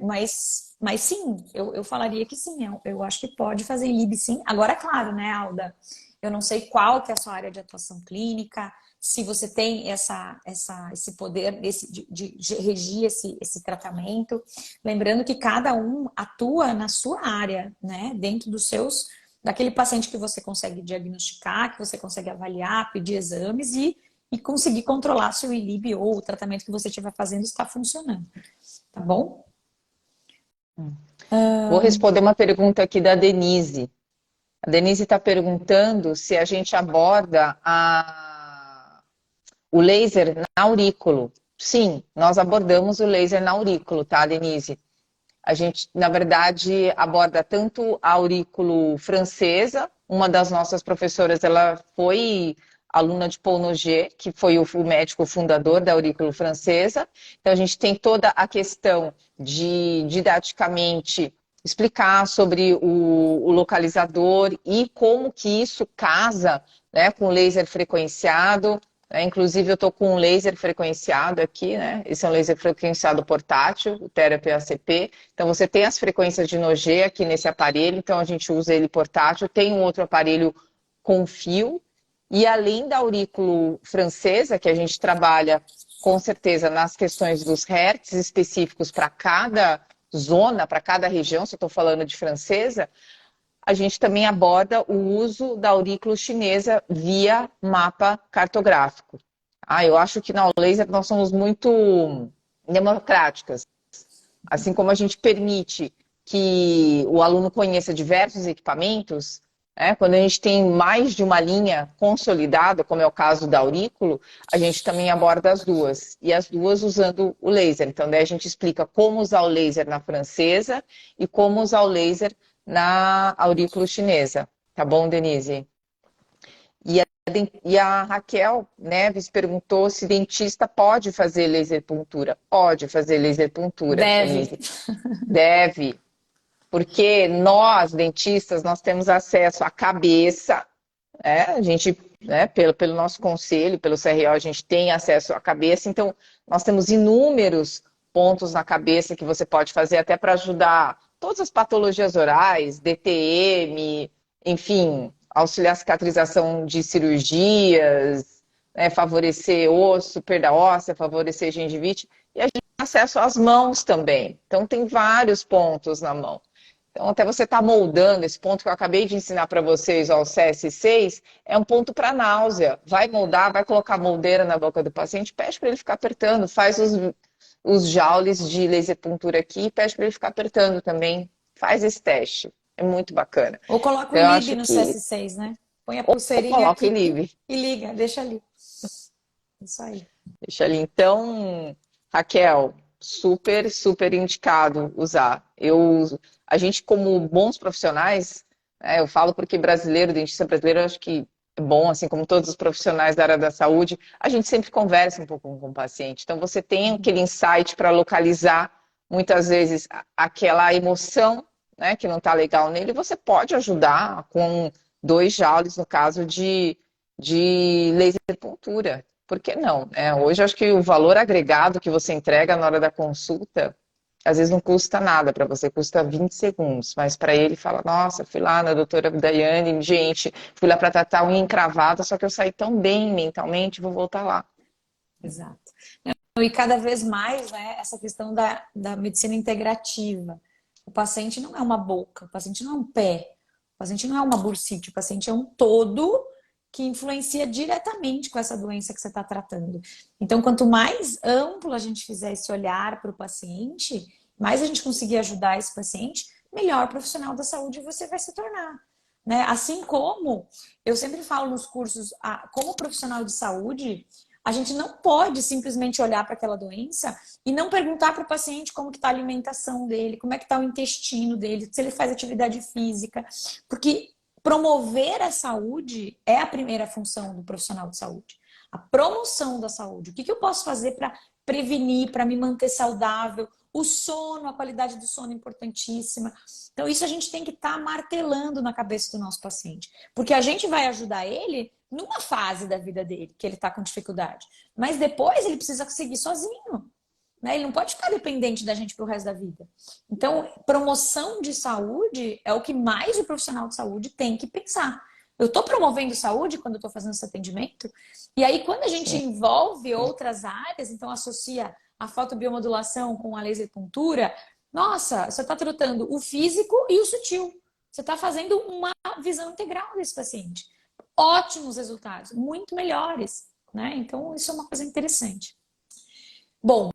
B: mas sim, eu falaria que sim, eu acho que pode fazer ILIB sim. Agora, claro, né, Alda? Eu não sei qual que é a sua área de atuação clínica, se você tem esse poder de regir esse tratamento. Lembrando que cada um atua na sua área, né? Dentro daquele paciente que você consegue diagnosticar, que você consegue avaliar, pedir exames e conseguir controlar se o ILIB ou o tratamento que você estiver fazendo está funcionando. Tá bom?
A: Vou responder uma pergunta aqui da Denise. A Denise está perguntando se a gente aborda o laser na aurículo. Sim, nós abordamos o laser na aurículo, tá, Denise? A gente, na verdade, aborda tanto a aurículo francesa, uma das nossas professoras, ela foi aluna de Paul Noguet, que foi o médico fundador da aurículo francesa. Então, a gente tem toda a questão de, didaticamente, explicar sobre o localizador e como que isso casa, né, com o laser frequenciado. Inclusive, eu estou com um laser frequenciado aqui, né? Esse é um laser frequenciado portátil, o Therapy ACP. Então, você tem as frequências de Noguet aqui nesse aparelho, então a gente usa ele portátil. Tem um outro aparelho com fio. E além da aurículo francesa, que a gente trabalha com certeza nas questões dos hertz específicos para cada zona, para cada região, se eu estou falando de francesa, a gente também aborda o uso da aurícula chinesa via mapa cartográfico. Eu acho que na laser nós somos muito democráticas. Assim como a gente permite que o aluno conheça diversos equipamentos, quando a gente tem mais de uma linha consolidada, como é o caso da aurículo, a gente também aborda as duas. E as duas usando o laser. Então, daí a gente explica como usar o laser na francesa e como usar o laser na aurículo chinesa. Tá bom, Denise? E a Raquel Neves perguntou se dentista pode fazer laser puntura. Pode fazer laser puntura, Denise. Deve. Porque nós, dentistas, nós temos acesso à cabeça, a gente, pelo nosso conselho, pelo CRO, a gente tem acesso à cabeça, então nós temos inúmeros pontos na cabeça que você pode fazer até para ajudar todas as patologias orais, DTM, enfim, auxiliar a cicatrização de cirurgias, favorecer osso, perda óssea, favorecer gengivite, e a gente tem acesso às mãos também, então tem vários pontos na mão. Então, até você estar moldando esse ponto que eu acabei de ensinar para vocês, ó, o CS6, é um ponto para náusea. Vai moldar, vai colocar moldeira na boca do paciente, pede para ele ficar apertando, faz os joules de laser puntura aqui, pede para ele ficar apertando também. Faz esse teste. É muito bacana.
B: Ou coloca o ILIB no CS6, né? Põe a pulseirinha aqui e liga, deixa ali. Isso aí.
A: Deixa ali. Então, Raquel, super, super indicado usar. A gente, como bons profissionais, eu falo porque brasileiro, dentista brasileiro, eu acho que é bom, assim como todos os profissionais da área da saúde, a gente sempre conversa um pouco com o paciente. Então, você tem aquele insight para localizar, muitas vezes, aquela emoção, que não está legal nele, você pode ajudar com 2 joules, no caso de laser puntura. Por que não? Hoje, acho que o valor agregado que você entrega na hora da consulta, às vezes não custa nada para você, custa 20 segundos. Mas para ele, fala, nossa, fui lá na doutora Daiane, gente, fui lá para tratar unha encravada, só que eu saí tão bem mentalmente, vou voltar lá.
B: Exato. E cada vez mais, essa questão da medicina integrativa. O paciente não é uma boca, o paciente não é um pé, o paciente não é uma bursite, o paciente é um todo que influencia diretamente com essa doença que você está tratando. Então, quanto mais amplo a gente fizer esse olhar para o paciente, mais a gente conseguir ajudar esse paciente, melhor profissional da saúde você vai se tornar. Assim como eu sempre falo nos cursos, como profissional de saúde, a gente não pode simplesmente olhar para aquela doença e não perguntar para o paciente como que está a alimentação dele, como é que está o intestino dele, se ele faz atividade física, porque promover a saúde é a primeira função do profissional de saúde. A promoção da saúde. O que eu posso fazer para prevenir, para me manter saudável? O sono, a qualidade do sono é importantíssima. Então, isso a gente tem que estar martelando na cabeça do nosso paciente. Porque a gente vai ajudar ele numa fase da vida dele, que ele está com dificuldade. Mas depois ele precisa seguir sozinho. Né? Ele não pode ficar dependente da gente pro resto da vida. Então, promoção de saúde é o que mais o profissional de saúde tem que pensar. Eu estou promovendo saúde quando eu estou fazendo esse atendimento. E aí, quando a gente envolve outras áreas, então associa a fotobiomodulação com a laser puntura, nossa, você está tratando o físico e o sutil. Você está fazendo uma visão integral desse paciente. Ótimos resultados, muito melhores. Né? Então, isso é uma coisa interessante. Bom,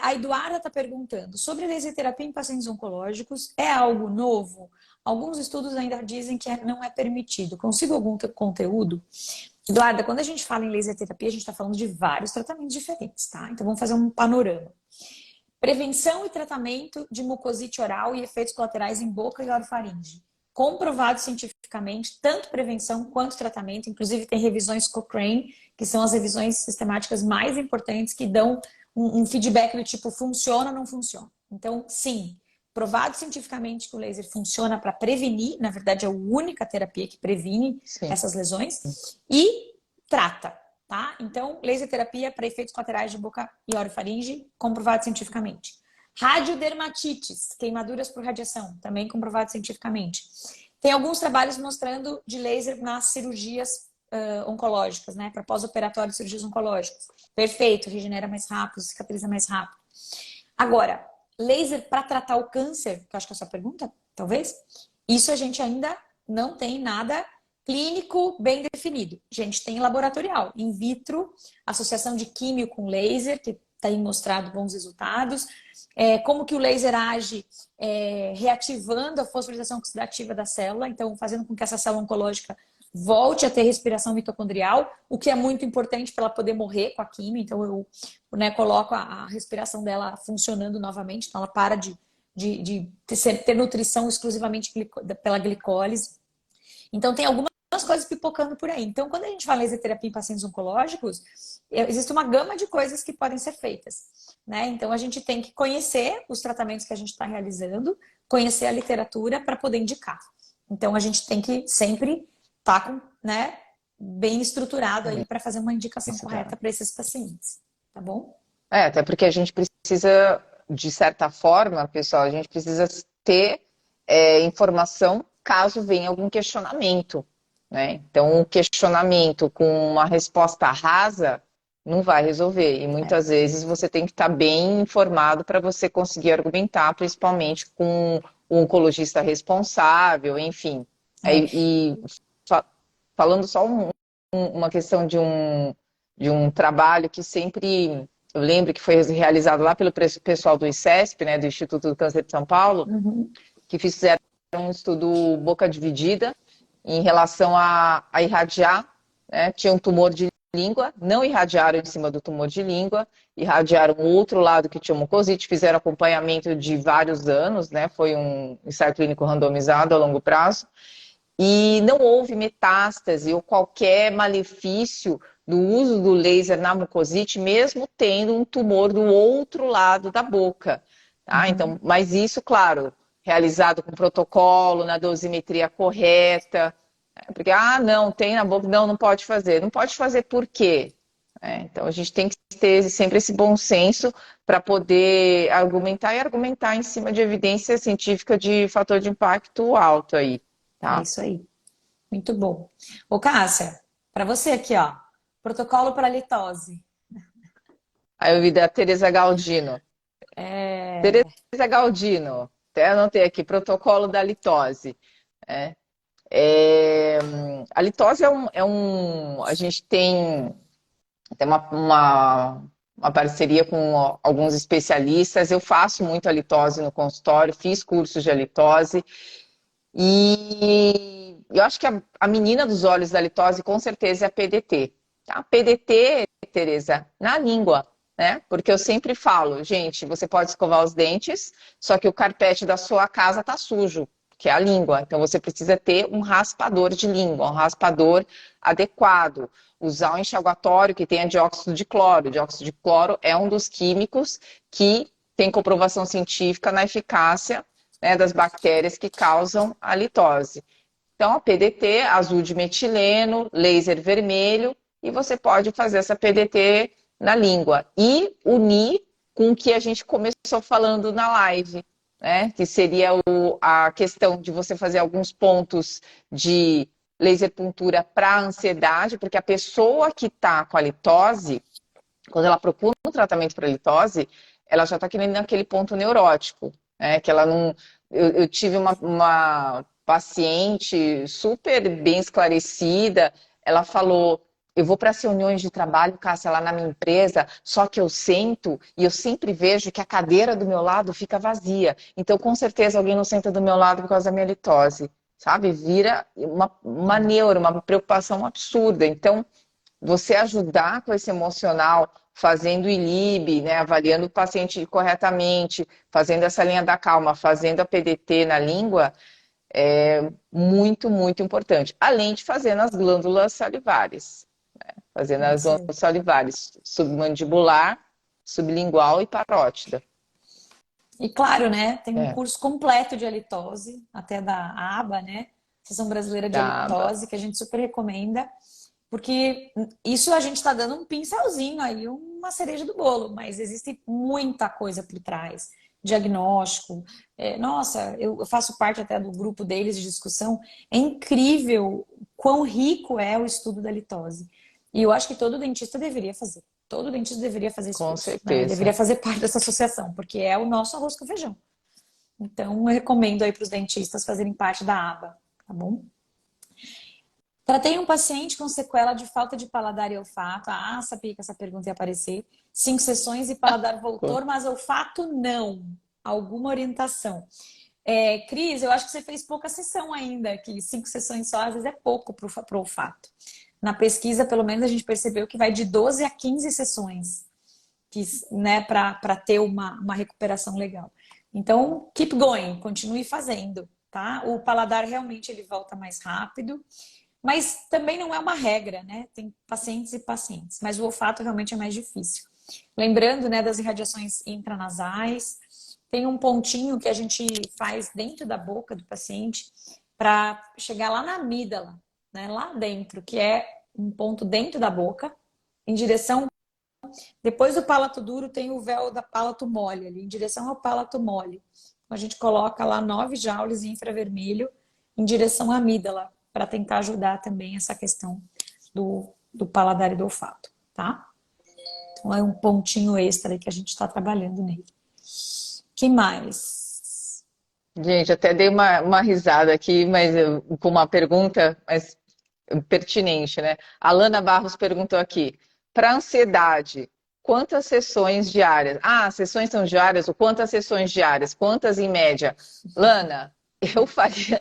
B: a Eduarda está perguntando sobre laser terapia em pacientes oncológicos. É algo novo? Alguns estudos ainda dizem que não é permitido. Consigo algum conteúdo? Eduarda, quando a gente fala em laser terapia, a gente está falando de vários tratamentos diferentes, tá? Então vamos fazer um panorama. Prevenção e tratamento de mucosite oral e efeitos colaterais em boca e orofaringe. Comprovado cientificamente, tanto prevenção quanto tratamento. Inclusive tem revisões Cochrane, que são as revisões sistemáticas mais importantes que dão um feedback do tipo funciona ou não funciona. Então, sim, provado cientificamente que o laser funciona para prevenir, na verdade é a única terapia que previne essas lesões e trata, tá? Então, laser terapia para efeitos colaterais de boca e orofaringe, comprovado cientificamente. Radiodermatites, queimaduras por radiação, também comprovado cientificamente. Tem alguns trabalhos mostrando de laser nas cirurgias oncológicas, né? Para pós-operatório de cirurgias oncológicas. Perfeito, regenera mais rápido, cicatriza mais rápido. Agora, laser para tratar o câncer, que eu acho que é a sua pergunta, talvez, isso a gente ainda não tem nada clínico bem definido. A gente tem laboratorial, in vitro, associação de químio com laser, que tem mostrado bons resultados. Como que o laser age reativando a fosforilação oxidativa da célula, então fazendo com que essa célula oncológica volte a ter respiração mitocondrial, o que é muito importante para ela poder morrer com a quimio. Então eu coloco a respiração dela funcionando novamente, então ela para de ter nutrição exclusivamente pela glicólise. Então tem algumas coisas pipocando por aí. Então quando a gente fala em laser terapia em pacientes oncológicos, existe uma gama de coisas que podem ser feitas. Né? Então a gente tem que conhecer os tratamentos que a gente está realizando, conhecer a literatura para poder indicar. Então a gente tem que sempre estar bem estruturado aí para fazer uma indicação correta para esses pacientes, tá bom?
A: Até porque a gente precisa, de certa forma, pessoal, a gente precisa ter informação caso venha algum questionamento, né? Então, um questionamento com uma resposta rasa não vai resolver. E muitas vezes você tem que estar bem informado para você conseguir argumentar, principalmente com o oncologista responsável, enfim. Falando só uma questão de um trabalho que sempre, eu lembro que foi realizado lá pelo pessoal do ICESP, né, do Instituto do Câncer de São Paulo, que fizeram um estudo boca dividida em relação a irradiar, né, tinha um tumor de língua, não irradiaram em cima do tumor de língua, irradiaram o outro lado que tinha mucosite, fizeram acompanhamento de vários anos, né, foi um ensaio clínico randomizado a longo prazo, e não houve metástase ou qualquer malefício do uso do laser na mucosite, mesmo tendo um tumor do outro lado da boca. Tá? Então, mas isso, claro, realizado com protocolo, na dosimetria correta. Porque, não, tem na boca, não pode fazer. Não pode fazer por quê? Então, a gente tem que ter sempre esse bom senso para poder argumentar e argumentar em cima de evidência científica de fator de impacto alto aí. Tá?
B: É isso aí. Muito bom. Ô, Cássia, para você aqui, ó, protocolo para litose.
A: Aí eu vi da Tereza Galdino. Tereza Galdino, até anotei aqui, protocolo da litose. A litose a gente tem uma parceria com alguns especialistas. Eu faço muito a litose no consultório, fiz cursos de litose. E eu acho que a menina dos olhos da litose com certeza é a PDT. Tá? PDT, Tereza, na língua, né? Porque eu sempre falo, gente, você pode escovar os dentes, só que o carpete da sua casa tá sujo, que é a língua. Então, você precisa ter um raspador de língua, um raspador adequado. Usar um enxaguatório que tenha dióxido de cloro. O dióxido de cloro é um dos químicos que tem comprovação científica na eficácia, né, das bactérias que causam a litose. Então, a PDT, azul de metileno, laser vermelho, e você pode fazer essa PDT na língua. E unir com o que a gente começou falando na live, né? Que seria a questão de você fazer alguns pontos de laser puntura para ansiedade, porque a pessoa que está com a litose, quando ela procura um tratamento para litose, ela já está querendo naquele ponto neurótico, né? Que ela não. Eu tive uma paciente super bem esclarecida, ela falou: eu vou para as reuniões de trabalho, Cássia, lá na minha empresa, só que eu sento e eu sempre vejo que a cadeira do meu lado fica vazia. Então, com certeza, alguém não senta do meu lado por causa da minha litose, sabe? Vira uma neura, uma preocupação absurda. Então, você ajudar com esse emocional, fazendo o ILIB, né, avaliando o paciente corretamente, fazendo essa linha da calma, fazendo a PDT na língua, é muito, muito importante. Além de fazer nas glândulas salivares. Fazendo as glândulas salivares, submandibular, sublingual e parótida.
B: E claro, né? Tem um curso completo de halitose, até da ABA, né? Associação Brasileira de Halitose, que a gente super recomenda. Porque isso a gente está dando um pincelzinho aí, uma cereja do bolo, mas existe muita coisa por trás. Diagnóstico. Nossa, eu faço parte até do grupo deles de discussão. É incrível quão rico é o estudo da litose. E eu acho que todo dentista deveria fazer. Todo dentista deveria fazer esse curso,
A: certeza.
B: Né? Deveria fazer parte dessa associação, porque é o nosso arroz com feijão. Então, eu recomendo aí para os dentistas fazerem parte da aba, tá bom? Tratei um paciente com sequela de falta de paladar e olfato. Ah, sabia que essa pergunta ia aparecer. 5 sessões e paladar voltou, mas olfato não. Alguma orientação. Cris, eu acho que você fez pouca sessão ainda, que 5 sessões só às vezes é pouco para o olfato. Na pesquisa, pelo menos, a gente percebeu que vai de 12 a 15 sessões, né, para ter uma recuperação legal. Então, keep going, continue fazendo, tá? O paladar realmente ele volta mais rápido. Mas também não é uma regra, né? Tem pacientes e pacientes. Mas o olfato realmente é mais difícil. Lembrando, né, das irradiações intranasais. Tem um pontinho que a gente faz dentro da boca do paciente para chegar lá na amígdala, né? Lá dentro, que é um ponto dentro da boca, em direção... Depois do palato duro tem o véu da palato mole ali, em direção ao palato mole. Então, a gente coloca lá 9 joules em infravermelho em direção à amígdala, para tentar ajudar também essa questão do paladar e do olfato, tá? Então é um pontinho extra aí que a gente está trabalhando nele. Que mais?
A: Gente, até dei uma risada aqui, mas com uma pergunta mas pertinente, né? A Lana Barros perguntou aqui, para ansiedade, quantas sessões diárias? Ah, sessões são diárias? Ou quantas sessões diárias? Quantas em média? Lana, eu faria...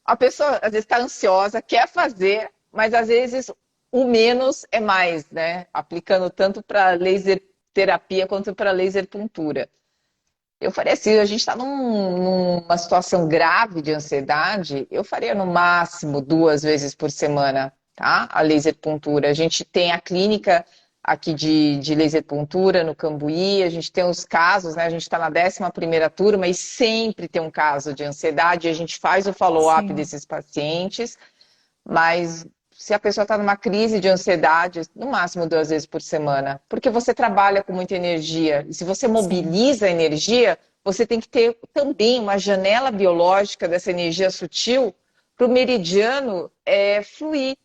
A: A pessoa às vezes está ansiosa, quer fazer, mas às vezes o menos é mais, né? Aplicando tanto para laser terapia quanto para laser puntura. Eu faria assim, a gente está numa situação grave de ansiedade, eu faria no máximo 2 vezes por semana, tá? A laser puntura. A gente tem a clínica aqui de laser puntura no Cambuí, a gente tem os casos, né? A gente está na 11ª turma e sempre tem um caso de ansiedade, a gente faz o follow-up desses pacientes, mas se a pessoa está numa crise de ansiedade, no máximo 2 vezes por semana, porque você trabalha com muita energia, e se você mobiliza a energia, você tem que ter também uma janela biológica dessa energia sutil para o meridiano fluir,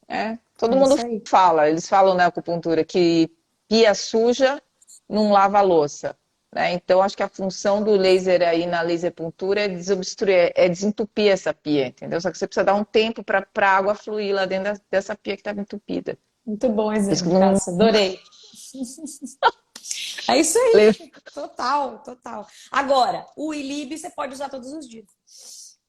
A: né? Todo mundo fala, eles falam na acupuntura que pia suja não lava a louça, né? Então acho que a função do laser aí na laser puntura é desobstruir, é desentupir essa pia, entendeu? Só que você precisa dar um tempo para a água fluir lá dentro dessa pia que estava entupida.
B: Muito bom exemplo, Cássia, adorei. É isso aí, total, total. Agora, o ILIB você pode usar todos os dias,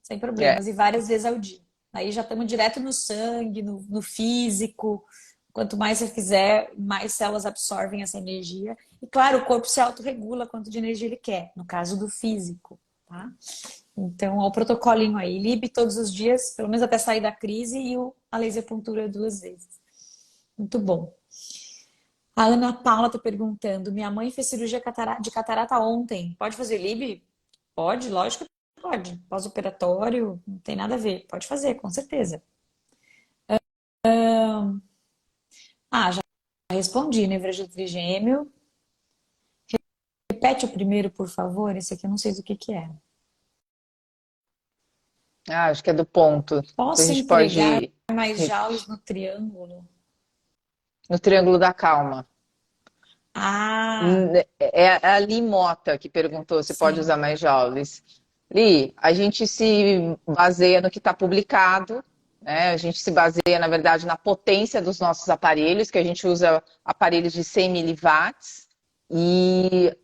B: sem problemas, e várias vezes ao dia. Aí já estamos direto no sangue, no físico. Quanto mais você fizer, mais células absorvem essa energia. E claro, o corpo se autorregula quanto de energia ele quer, no caso do físico, tá? Então, ó, o protocolinho aí, Lib todos os dias, pelo menos até sair da crise, e a laser puntura 2 vezes. Muito bom. A Ana Paula tá perguntando, minha mãe fez cirurgia de catarata ontem, pode fazer Lib? Pode, lógico que pode. Pós-operatório, não tem nada a ver. Pode fazer, com certeza. Já respondi, nevreja trigêmeo. Repete o primeiro, por favor. Esse aqui eu não sei do que é.
A: Ah, acho que é do ponto. Depois a
B: Posso
A: gente
B: empregar
A: pode
B: mais joules no triângulo?
A: no Triângulo da Calma.
B: Ah,
A: É a Li Mota que perguntou se pode
B: sim.
A: usar mais joules. Li, a gente se baseia no que está publicado, né? A gente se baseia, na verdade, na potência dos nossos aparelhos, que a gente usa aparelhos de 100 miliwatts, e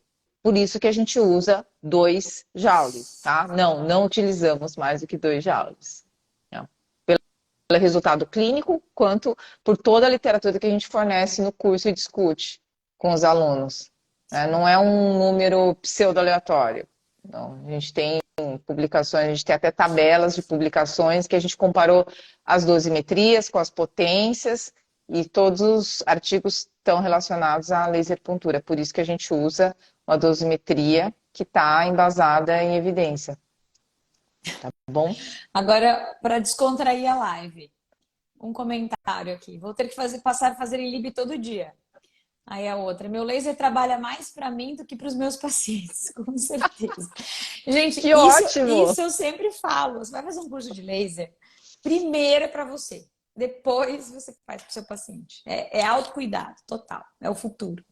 A: por isso que a gente usa 2 joules, tá? Não utilizamos mais do que 2 joules. Não. Pelo resultado clínico, quanto por toda a literatura que a gente fornece no curso e discute com os alunos. Né? Não é um número pseudo-aleatório. Não, a gente tem publicações, a gente tem até tabelas de publicações que a gente comparou as dosimetrias com as potências e todos os artigos estão relacionados à laser puntura. Por isso que a gente usa uma dosimetria que está embasada em evidência. Tá bom?
B: Agora, para descontrair a live, um comentário aqui. Vou ter que passar a fazer Lib todo dia. Aí a outra, meu laser trabalha mais para mim do que para os meus pacientes, com certeza. Gente,
A: Que
B: isso,
A: ótimo!
B: isso eu sempre falo. Você vai fazer um curso de laser, primeiro é para você, depois você faz para o seu paciente. É autocuidado, total, é o futuro.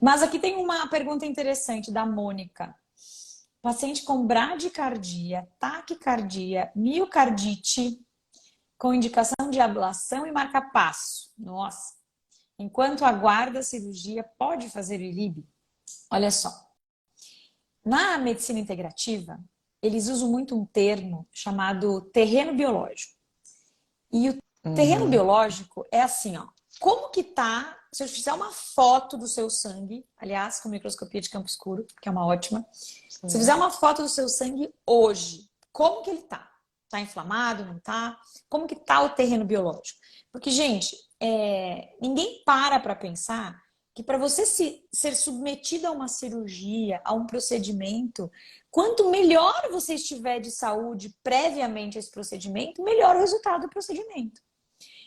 B: Mas aqui tem uma pergunta interessante da Mônica. Paciente com bradicardia, taquicardia, miocardite, com indicação de ablação e marca-passo. Nossa! Enquanto aguarda a cirurgia, pode fazer o ILIB? Olha só. Na medicina integrativa, eles usam muito um termo chamado terreno biológico. E o terreno
A: Uhum.
B: biológico é assim, ó. Como que tá, se eu fizer uma foto do seu sangue, aliás, com microscopia de campo escuro, que é uma ótima. Se eu fizer uma foto do seu sangue hoje, como que ele tá? Tá inflamado, não tá? Como que tá o terreno biológico? Porque, gente, ninguém para pensar que para você ser submetido a uma cirurgia, a um procedimento, quanto melhor você estiver de saúde previamente a esse procedimento, melhor o resultado do procedimento.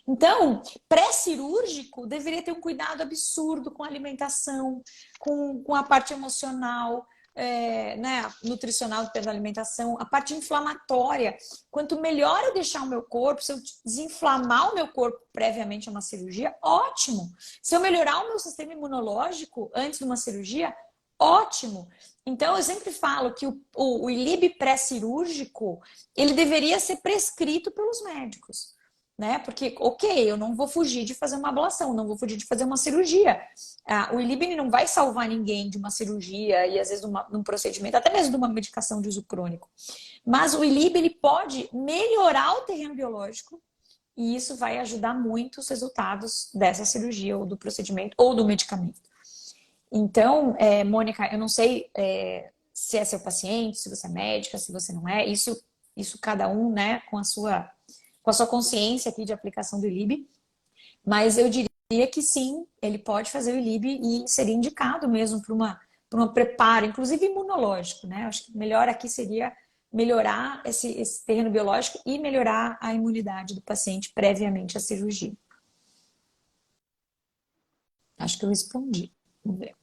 B: Então, pré-cirúrgico deveria ter um cuidado absurdo com a alimentação, com a parte emocional, né, nutricional da alimentação, a parte inflamatória. Quanto melhor eu deixar o meu corpo, se eu desinflamar o meu corpo previamente a uma cirurgia, ótimo. Se eu melhorar o meu sistema imunológico antes de uma cirurgia, ótimo. Então, eu sempre falo que o ILIB pré-cirúrgico, ele deveria ser prescrito pelos médicos. Né? Porque, ok, eu não vou fugir de fazer uma ablação, não vou fugir de fazer uma cirurgia. O ILIB não vai salvar ninguém de uma cirurgia e às vezes de um procedimento, até mesmo de uma medicação de uso crônico. Mas o ILIB ele pode melhorar o terreno biológico e isso vai ajudar muito os resultados dessa cirurgia ou do procedimento ou do medicamento. Então, Mônica, eu não sei se é seu paciente, se você é médica, se você não é. Isso cada um, né, com a sua consciência aqui de aplicação do ILIB, mas eu diria que sim, ele pode fazer o ILIB e seria indicado mesmo para um preparo, inclusive imunológico, né? Acho que melhor aqui seria melhorar esse terreno biológico e melhorar a imunidade do paciente previamente à cirurgia. Acho que eu respondi. Vamos ver.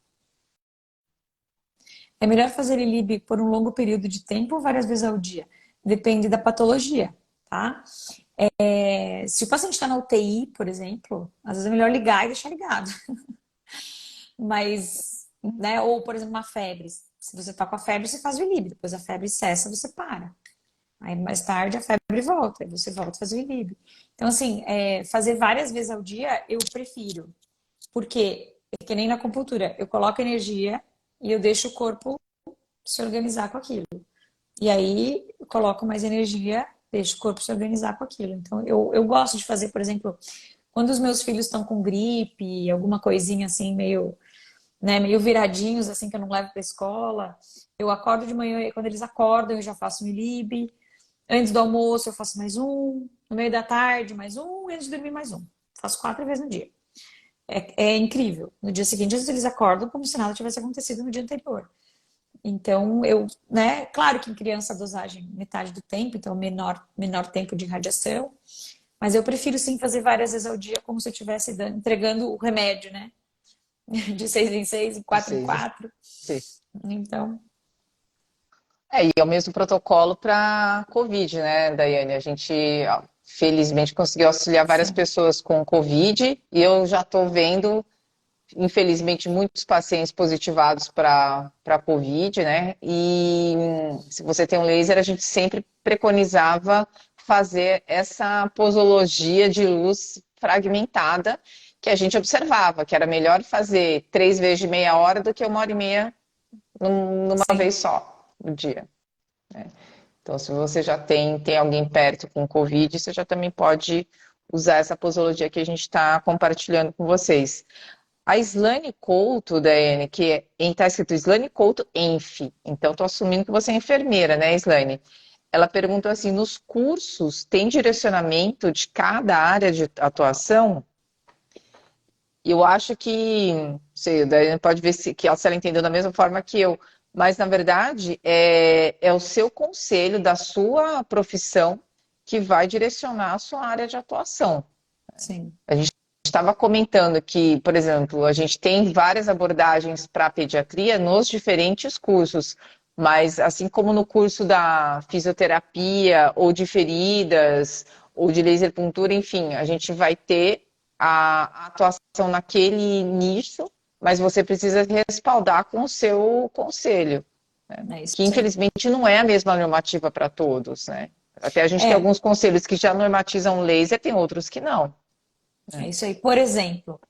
B: É melhor fazer ILIB por um longo período de tempo ou várias vezes ao dia? Depende da patologia, tá? Se o paciente está na UTI, por exemplo, às vezes é melhor ligar e deixar ligado. Mas, né? Ou, por exemplo, uma febre. Se você está com a febre, você faz o ILIB. Depois a febre cessa, você para. Aí mais tarde a febre volta, aí você volta a fazer o ILIB. Então, assim, fazer várias vezes ao dia eu prefiro. Porque, que nem na acupuntura, eu coloco energia e eu deixo o corpo se organizar com aquilo. E aí eu coloco mais energia, deixo o corpo se organizar com aquilo. Então, eu gosto de fazer, por exemplo, quando os meus filhos estão com gripe, alguma coisinha assim, meio, né, meio viradinhos, assim, que eu não levo para escola, Eu acordo de manhã e quando eles acordam eu já faço um ILIB. Antes do almoço eu faço mais um. No meio da tarde mais um. E antes de dormir mais um. Faço 4 vezes no dia. É incrível. No dia seguinte eles acordam como se nada tivesse acontecido no dia anterior. Então, né? Claro que em criança a dosagem metade do tempo, então menor tempo de radiação. Mas eu prefiro sim fazer várias vezes ao dia, como se eu estivesse entregando o remédio, né? De 6 em 6, de 4 em
A: Seja,
B: 4.
A: sim.
B: Então,
A: E é o mesmo protocolo para Covid, né, Daiane? A gente, ó, felizmente, conseguiu auxiliar várias
B: sim,
A: pessoas com Covid e eu já estou vendo, infelizmente, muitos pacientes positivados para Covid, né? E se você tem um laser, a gente sempre preconizava fazer essa posologia de luz fragmentada que a gente observava, que era melhor fazer 3 vezes de meia hora do que 1 hora e meia numa
B: sim.
A: vez só no dia. Então, se você já tem alguém perto com Covid, você já também pode usar essa posologia que a gente está compartilhando com vocês. A Slane Couto, Daiane, que está escrito Slane Couto Enf, então estou assumindo que você é enfermeira, né, Slane? Ela perguntou assim, nos cursos tem direcionamento de cada área de atuação? Eu acho que, não sei, a Daiane pode ver se ela entendeu da mesma forma que eu, mas na verdade é o seu conselho da sua profissão que vai direcionar a sua área de atuação.
B: Sim.
A: A gente estava comentando que, por exemplo, a gente tem várias abordagens para a pediatria nos diferentes cursos, mas assim como no curso da fisioterapia, ou de feridas, ou de laser puntura, enfim, a gente vai ter a atuação naquele nicho, mas você precisa respaldar com o seu conselho, né?
B: É isso
A: Que
B: aí.
A: infelizmente não é a mesma normativa para todos, né? Até a gente tem
B: É,
A: alguns conselhos que já normatizam laser, tem outros que não.
B: é isso aí. Por exemplo,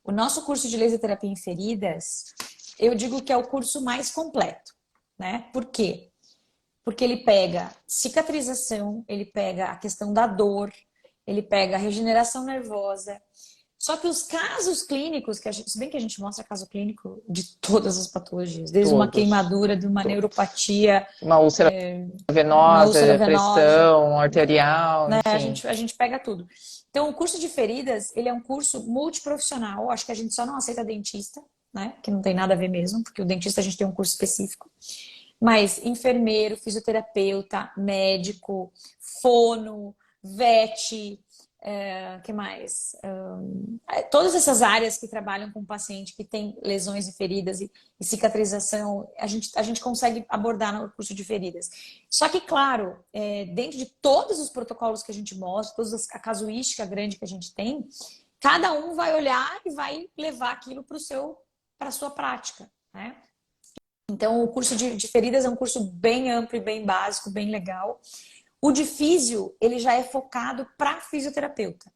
B: o nosso curso de laser terapia em feridas, eu digo que é o curso mais completo, né? Por quê? Porque ele pega cicatrização, ele pega a questão da dor, ele pega a regeneração nervosa. Só que os casos clínicos, se bem que a gente mostra caso clínico de todas as patologias, desde uma
A: Todos,
B: queimadura, de uma
A: todos.
B: neuropatia,
A: Uma úlcera
B: uma
A: venosa,
B: úlcera venosa,
A: pressão arterial,
B: né?
A: enfim.
B: A gente pega tudo. Então, o curso de feridas, ele é um curso multiprofissional. Acho que a gente só não aceita dentista, né? Que não tem nada a ver mesmo, porque o dentista a gente tem um curso específico. Mas enfermeiro, fisioterapeuta, médico, fono, vet, que mais? Todas essas áreas que trabalham com paciente que tem lesões e feridas e cicatrização, a gente consegue abordar no curso de feridas. Só que, claro, dentro de todos os protocolos que a gente mostra, toda a casuística grande que a gente tem, cada um vai olhar e vai levar aquilo para a sua prática, né? Então, o curso de feridas é um curso bem amplo e bem básico, bem legal. O de físio, ele já é focado para fisioterapeuta,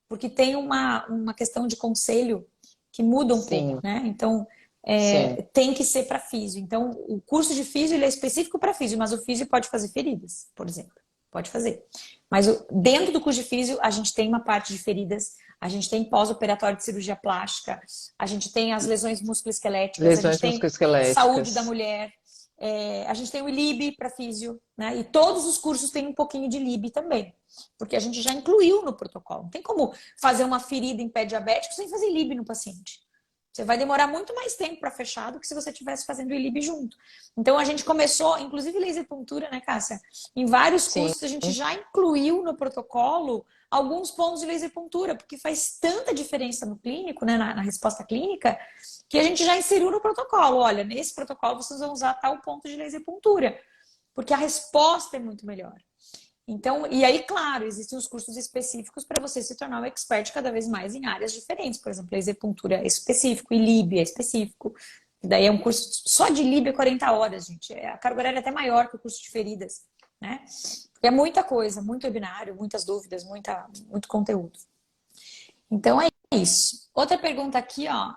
B: porque tem uma questão de conselho que muda um pouco,
A: Sim,
B: né? Então,
A: sim.
B: tem que ser para físio. Então, o curso de físio ele é específico para físio, mas o físio pode fazer feridas, por exemplo. Pode fazer. Mas dentro do curso de físio, a gente tem uma parte de feridas, a gente tem pós-operatório de cirurgia plástica, a gente tem as lesões musculoesqueléticas, a gente
A: Lesões
B: tem saúde da
A: musculoesqueléticas.
B: mulher, a gente tem o ILIB para físio, né? E todos os cursos têm um pouquinho de ILIB também, porque a gente já incluiu no protocolo. Não tem como fazer uma ferida em pé diabético sem fazer ILIB no paciente. Você vai demorar muito mais tempo para fechar do que se você estivesse fazendo o ILIB junto. Então a gente começou, inclusive laser puntura, né, Cássia? Em vários
A: Sim,
B: cursos a gente já incluiu no protocolo alguns pontos de laser puntura, porque faz tanta diferença no clínico, né, na resposta clínica, que a gente já inseriu no protocolo. Olha, nesse protocolo vocês vão usar tal ponto de laser puntura, porque a resposta é muito melhor. Então, e aí, claro, existem os cursos específicos para você se tornar um expert cada vez mais em áreas diferentes. Por exemplo, laser puntura é específico, e LIB é específico. Daí é um curso só de LIB é 40 horas, gente. A carga horária é até maior que o curso de feridas, né? É muita coisa, muito webinário, muitas dúvidas, muito conteúdo. Então é isso. Outra pergunta aqui, ó,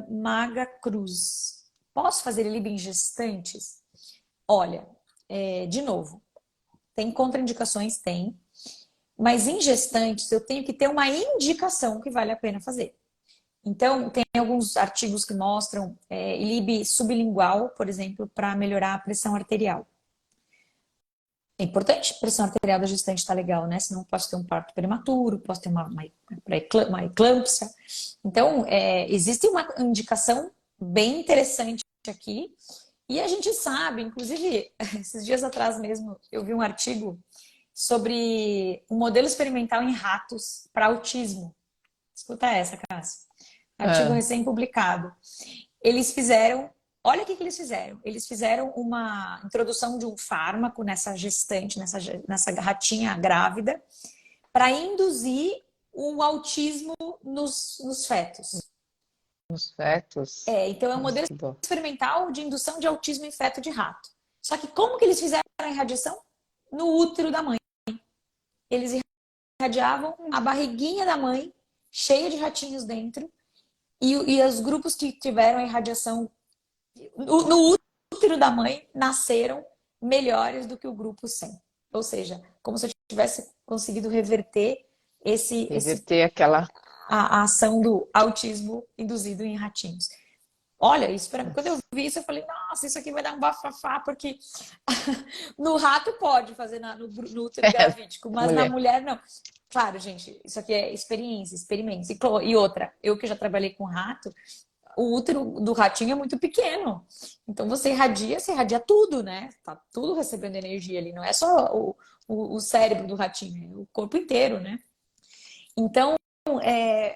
B: Maga Cruz. Posso fazer LIB em gestantes? Olha, de novo, tem contraindicações? Tem. Mas em gestantes, eu tenho que ter uma indicação que vale a pena fazer. Então, tem alguns artigos que mostram ILIB sublingual, por exemplo, para melhorar a pressão arterial. É importante, a pressão arterial da gestante está legal, né? Senão posso ter um parto prematuro, posso ter uma eclâmpsia. Então, existe uma indicação bem interessante aqui. E a gente sabe, inclusive, esses dias atrás mesmo, eu vi um artigo sobre um modelo experimental em ratos para autismo. Escuta essa, Cássia. Artigo
A: Ah,
B: recém-publicado. Eles fizeram, olha o que eles fizeram. Eles fizeram uma introdução de um fármaco nessa gestante, nessa ratinha grávida, para induzir o autismo nos fetos.
A: os fetos.
B: Então é um
A: Nossa,
B: modelo
A: que dó.
B: experimental de indução de autismo em feto de rato. Só que como que eles fizeram a irradiação? No útero da mãe. Eles irradiavam a barriguinha da mãe, cheia de ratinhos dentro, e os grupos que tiveram a irradiação no útero da mãe nasceram melhores do que o grupo sem. Ou seja, como se eu tivesse conseguido reverter
A: Reverter aquela.
B: a ação do autismo induzido em ratinhos. Olha, isso para mim, quando eu vi isso, eu falei, nossa, isso aqui vai dar um bafafá, porque no rato pode fazer no útero gravídico, mas na
A: Mulher.
B: mulher não. Claro, gente, isso aqui é experiência, experimentos. E outra, eu que já trabalhei com rato, o útero do ratinho é muito pequeno. Então você irradia tudo, né? Tá tudo recebendo energia ali. Não é só o cérebro do ratinho, é o corpo inteiro, né? Então,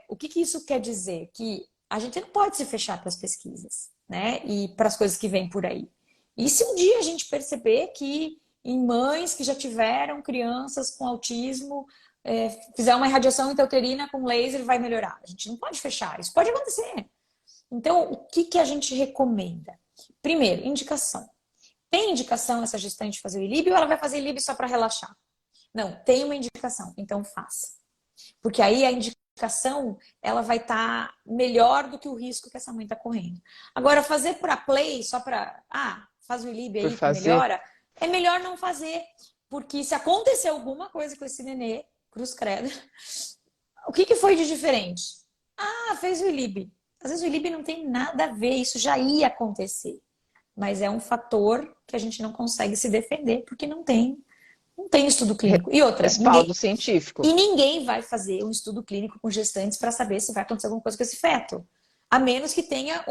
B: o que isso quer dizer? Que a gente não pode se fechar para as pesquisas, né? E para as coisas que vêm por aí. E se um dia a gente perceber que em mães que já tiveram crianças com autismo, fizer uma irradiação intrauterina com laser, vai melhorar. A gente não pode fechar. Isso pode acontecer. Então, o que a gente recomenda? Primeiro, indicação. Tem indicação essa gestante fazer o ILIB ou ela vai fazer ILIB só para relaxar? Não, tem uma indicação, então faça. Porque aí a indicação ela vai estar melhor do que o risco que essa mãe está correndo. Agora, fazer para play, só para, faz o ILIB
A: Por
B: aí que
A: fazer.
B: melhora, é melhor não fazer. Porque se acontecer alguma coisa com esse nenê, cruz credo, o que foi de diferente? Fez o ILIB. Às vezes o ILIB não tem nada a ver, isso já ia acontecer. Mas é um fator que a gente não consegue se defender, porque não tem estudo clínico. E outra,
A: Respaldo científico.
B: ninguém vai fazer um estudo clínico com gestantes para saber se vai acontecer alguma coisa com esse feto. A menos que tenha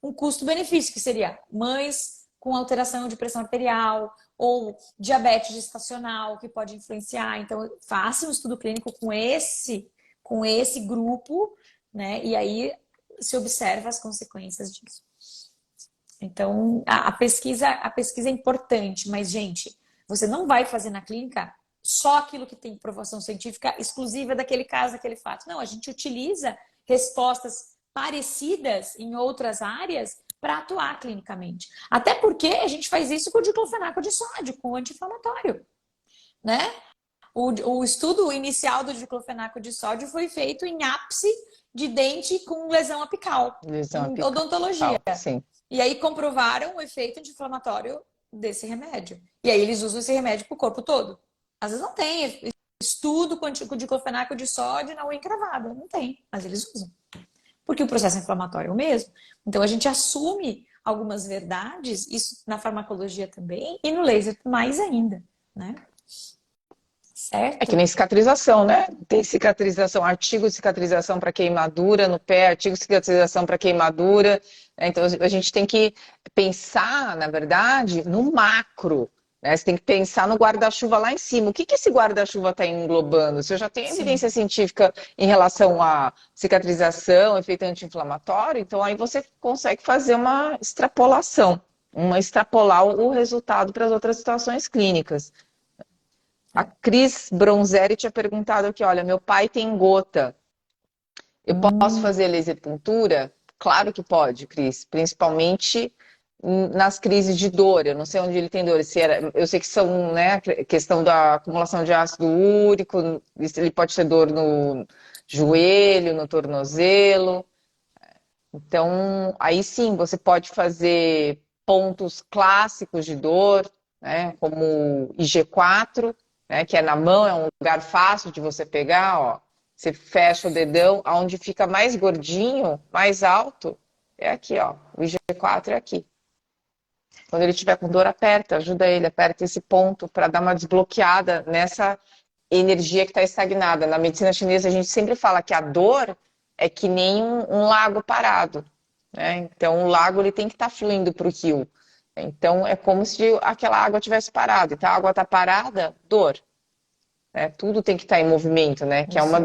B: um custo-benefício, que seria mães com alteração de pressão arterial ou diabetes gestacional, que pode influenciar. Então, faça um estudo clínico com esse grupo, né? E aí se observa as consequências disso. Então, a pesquisa é importante, mas, gente, você não vai fazer na clínica só aquilo que tem provação científica exclusiva daquele caso, daquele fato. Não, a gente utiliza respostas parecidas em outras áreas para atuar clinicamente. Até porque a gente faz isso com o diclofenaco de sódio, com o anti-inflamatório, né? O estudo inicial do diclofenaco de sódio foi feito em ápice de dente com lesão apical,
A: Lesão
B: em
A: apical.
B: odontologia.
A: Sim.
B: E aí comprovaram o efeito anti-inflamatório desse remédio. E aí eles usam esse remédio para o corpo todo. Às vezes não tem estudo com diclofenaco de sódio na unha encravada. Não tem, mas eles usam. Porque o processo inflamatório é o mesmo. Então a gente assume algumas verdades, isso na farmacologia também, e no laser mais ainda, né?
A: É que
B: Certo?
A: nem cicatrização, né? Tem cicatrização, artigo de cicatrização para queimadura no pé, artigo de cicatrização para queimadura. Então a gente tem que pensar, na verdade, no macro. Né? Você tem que pensar no guarda-chuva lá em cima. O que esse guarda-chuva está englobando? Se eu já tenho
B: Sim.
A: evidência científica em relação à cicatrização, efeito anti-inflamatório, então aí você consegue fazer uma extrapolação, extrapolar o resultado para as outras situações clínicas. A Cris Bronzeri tinha perguntado aqui, olha, meu pai tem gota, eu posso
B: Hum,
A: fazer laser puntura? Claro que pode, Cris, principalmente nas crises de dor. Eu não sei onde ele tem dor. Eu sei que são, né, questão da acumulação de ácido úrico, ele pode ter dor no joelho, no tornozelo. Então, aí sim, você pode fazer pontos clássicos de dor, né, como IG4, né, que é na mão, é um lugar fácil de você pegar, ó. Você fecha o dedão, aonde fica mais gordinho, mais alto, é aqui, ó. O IG4 é aqui. Quando ele estiver com dor, aperta, ajuda ele, aperta esse ponto para dar uma desbloqueada nessa energia que está estagnada. Na medicina chinesa, a gente sempre fala que a dor é que nem um lago parado, né? Então, o lago ele tem que estar fluindo para o rio. Então, é como se aquela água tivesse parado. Então, a água está parada, dor. Né? Tudo tem que estar em movimento, né? Que é uma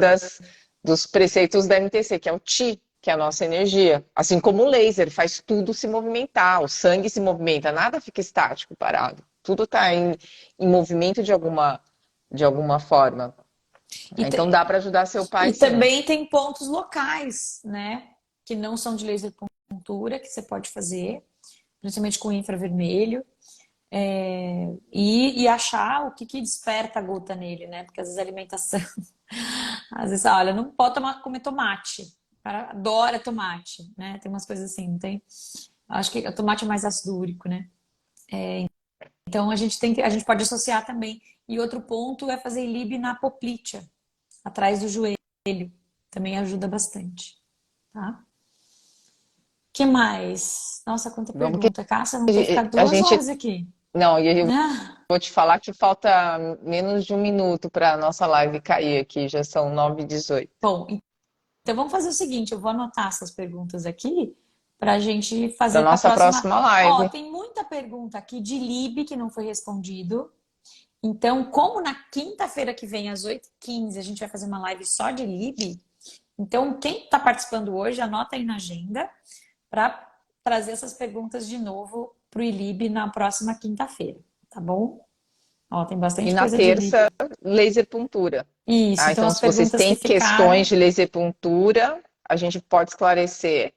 A: dos preceitos da MTC, que é o Qi, que é a nossa energia. Assim como o laser, faz tudo se movimentar, o sangue se movimenta, nada fica estático, parado. Tudo está em movimento de alguma forma. Então dá para ajudar seu pai,
B: e
A: sim.
B: também tem pontos locais, né? Que não são de laser acupuntura, que você pode fazer, principalmente com infravermelho. E achar o que desperta a gota nele, né? Porque às vezes a alimentação... Às vezes, olha, não pode comer tomate. O cara adora tomate, né? Tem umas coisas assim, não tem? Acho que o tomate é mais ácido úrico, né? Então a gente pode associar também. E outro ponto é fazer lib na poplítea, atrás do joelho. Também ajuda bastante, tá? Que mais? Nossa, quanta
A: Vamos que
B: pergunta. Cássia, não quer ficar
A: a
B: 2 horas aqui.
A: não, e eu
B: Ah,
A: vou te falar que falta menos de 1 minuto para a nossa live cair aqui, já são 9h18.
B: bom, então vamos fazer o seguinte, eu vou anotar essas perguntas aqui para a gente
A: Para
B: fazer a
A: nossa
B: próxima.
A: próxima
B: Ó,
A: live.
B: tem muita pergunta aqui de lib que não foi respondido. Então, como na quinta-feira que vem, às 8h15, a gente vai fazer uma live só de lib, então quem está participando hoje, anota aí na agenda para trazer essas perguntas de novo para o ILIB na próxima quinta-feira, tá bom? Ó, tem
A: E
B: bastante
A: na
B: coisa de
A: terça,
B: ILIB.
A: laser puntura.
B: Isso,
A: Tá?
B: então
A: Então,
B: as
A: se vocês
B: perguntas que
A: têm
B: ficaram,
A: questões de laser puntura, a gente pode esclarecer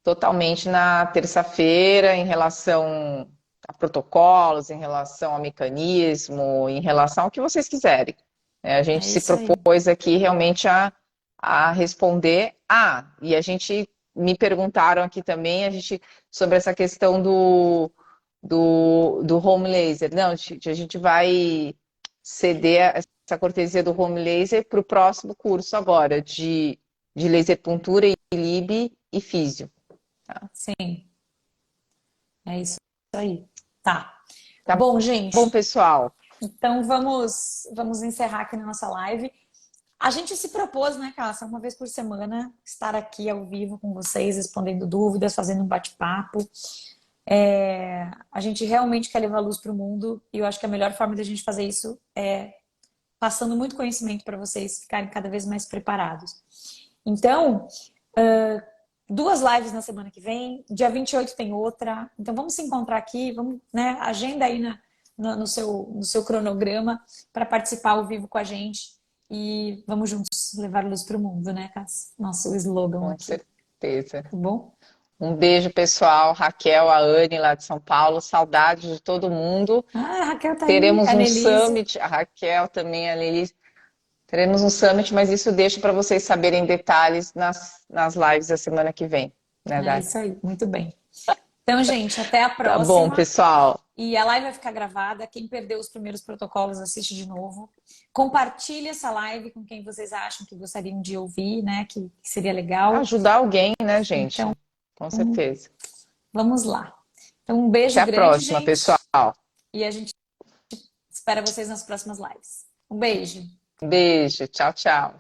A: totalmente na terça-feira em relação a protocolos, em relação a mecanismo, em relação ao que vocês quiserem. A gente
B: é
A: se
B: isso aí.
A: propôs aqui realmente a responder. E a gente me perguntaram aqui também sobre essa questão do home laser. Não, a gente vai ceder essa cortesia do home laser para o próximo curso agora, de laser puntura e lib e físio.
B: Sim, é isso aí. Tá.
A: Tá
B: Bom,
A: bom,
B: gente,
A: pessoal?
B: então vamos encerrar aqui na nossa live. A gente se propôs, né, Cássia, uma vez por semana, estar aqui ao vivo com vocês, respondendo dúvidas, fazendo um bate-papo. A gente realmente quer levar luz para o mundo e eu acho que a melhor forma da gente fazer isso é passando muito conhecimento para vocês ficarem cada vez mais preparados. Então, 2 lives na semana que vem, dia 28 tem outra. Então vamos se encontrar aqui, vamos, né, agenda aí no seu cronograma para participar ao vivo com a gente e vamos juntos levar luz para o mundo, né, Cássia? Nosso slogan
A: Com
B: aqui,
A: certeza.
B: tá bom?
A: Um beijo, pessoal. Raquel, a Anne lá de São Paulo. Saudade de todo mundo.
B: Ah, a Raquel tá aí,
A: Teremos
B: a
A: um
B: Nelise.
A: summit. A Raquel também, a Lili. Teremos um summit, mas isso deixa para vocês saberem detalhes nas lives da semana que vem. Né,
B: É
A: Dai?
B: isso aí, muito bem. Então, gente, até a
A: Tá bom,
B: próxima.
A: pessoal.
B: E a live vai ficar gravada. Quem perdeu os primeiros protocolos, assiste de novo. Compartilhe essa live com quem vocês acham que gostariam de ouvir, né? Que seria legal.
A: Ajudar alguém, né,
B: Então,
A: gente? Com certeza.
B: vamos lá. Então, um
A: Até
B: beijo
A: a
B: grande,
A: próxima,
B: gente.
A: pessoal.
B: E a gente espera vocês nas próximas lives. Um beijo.
A: Beijo. Tchau, tchau.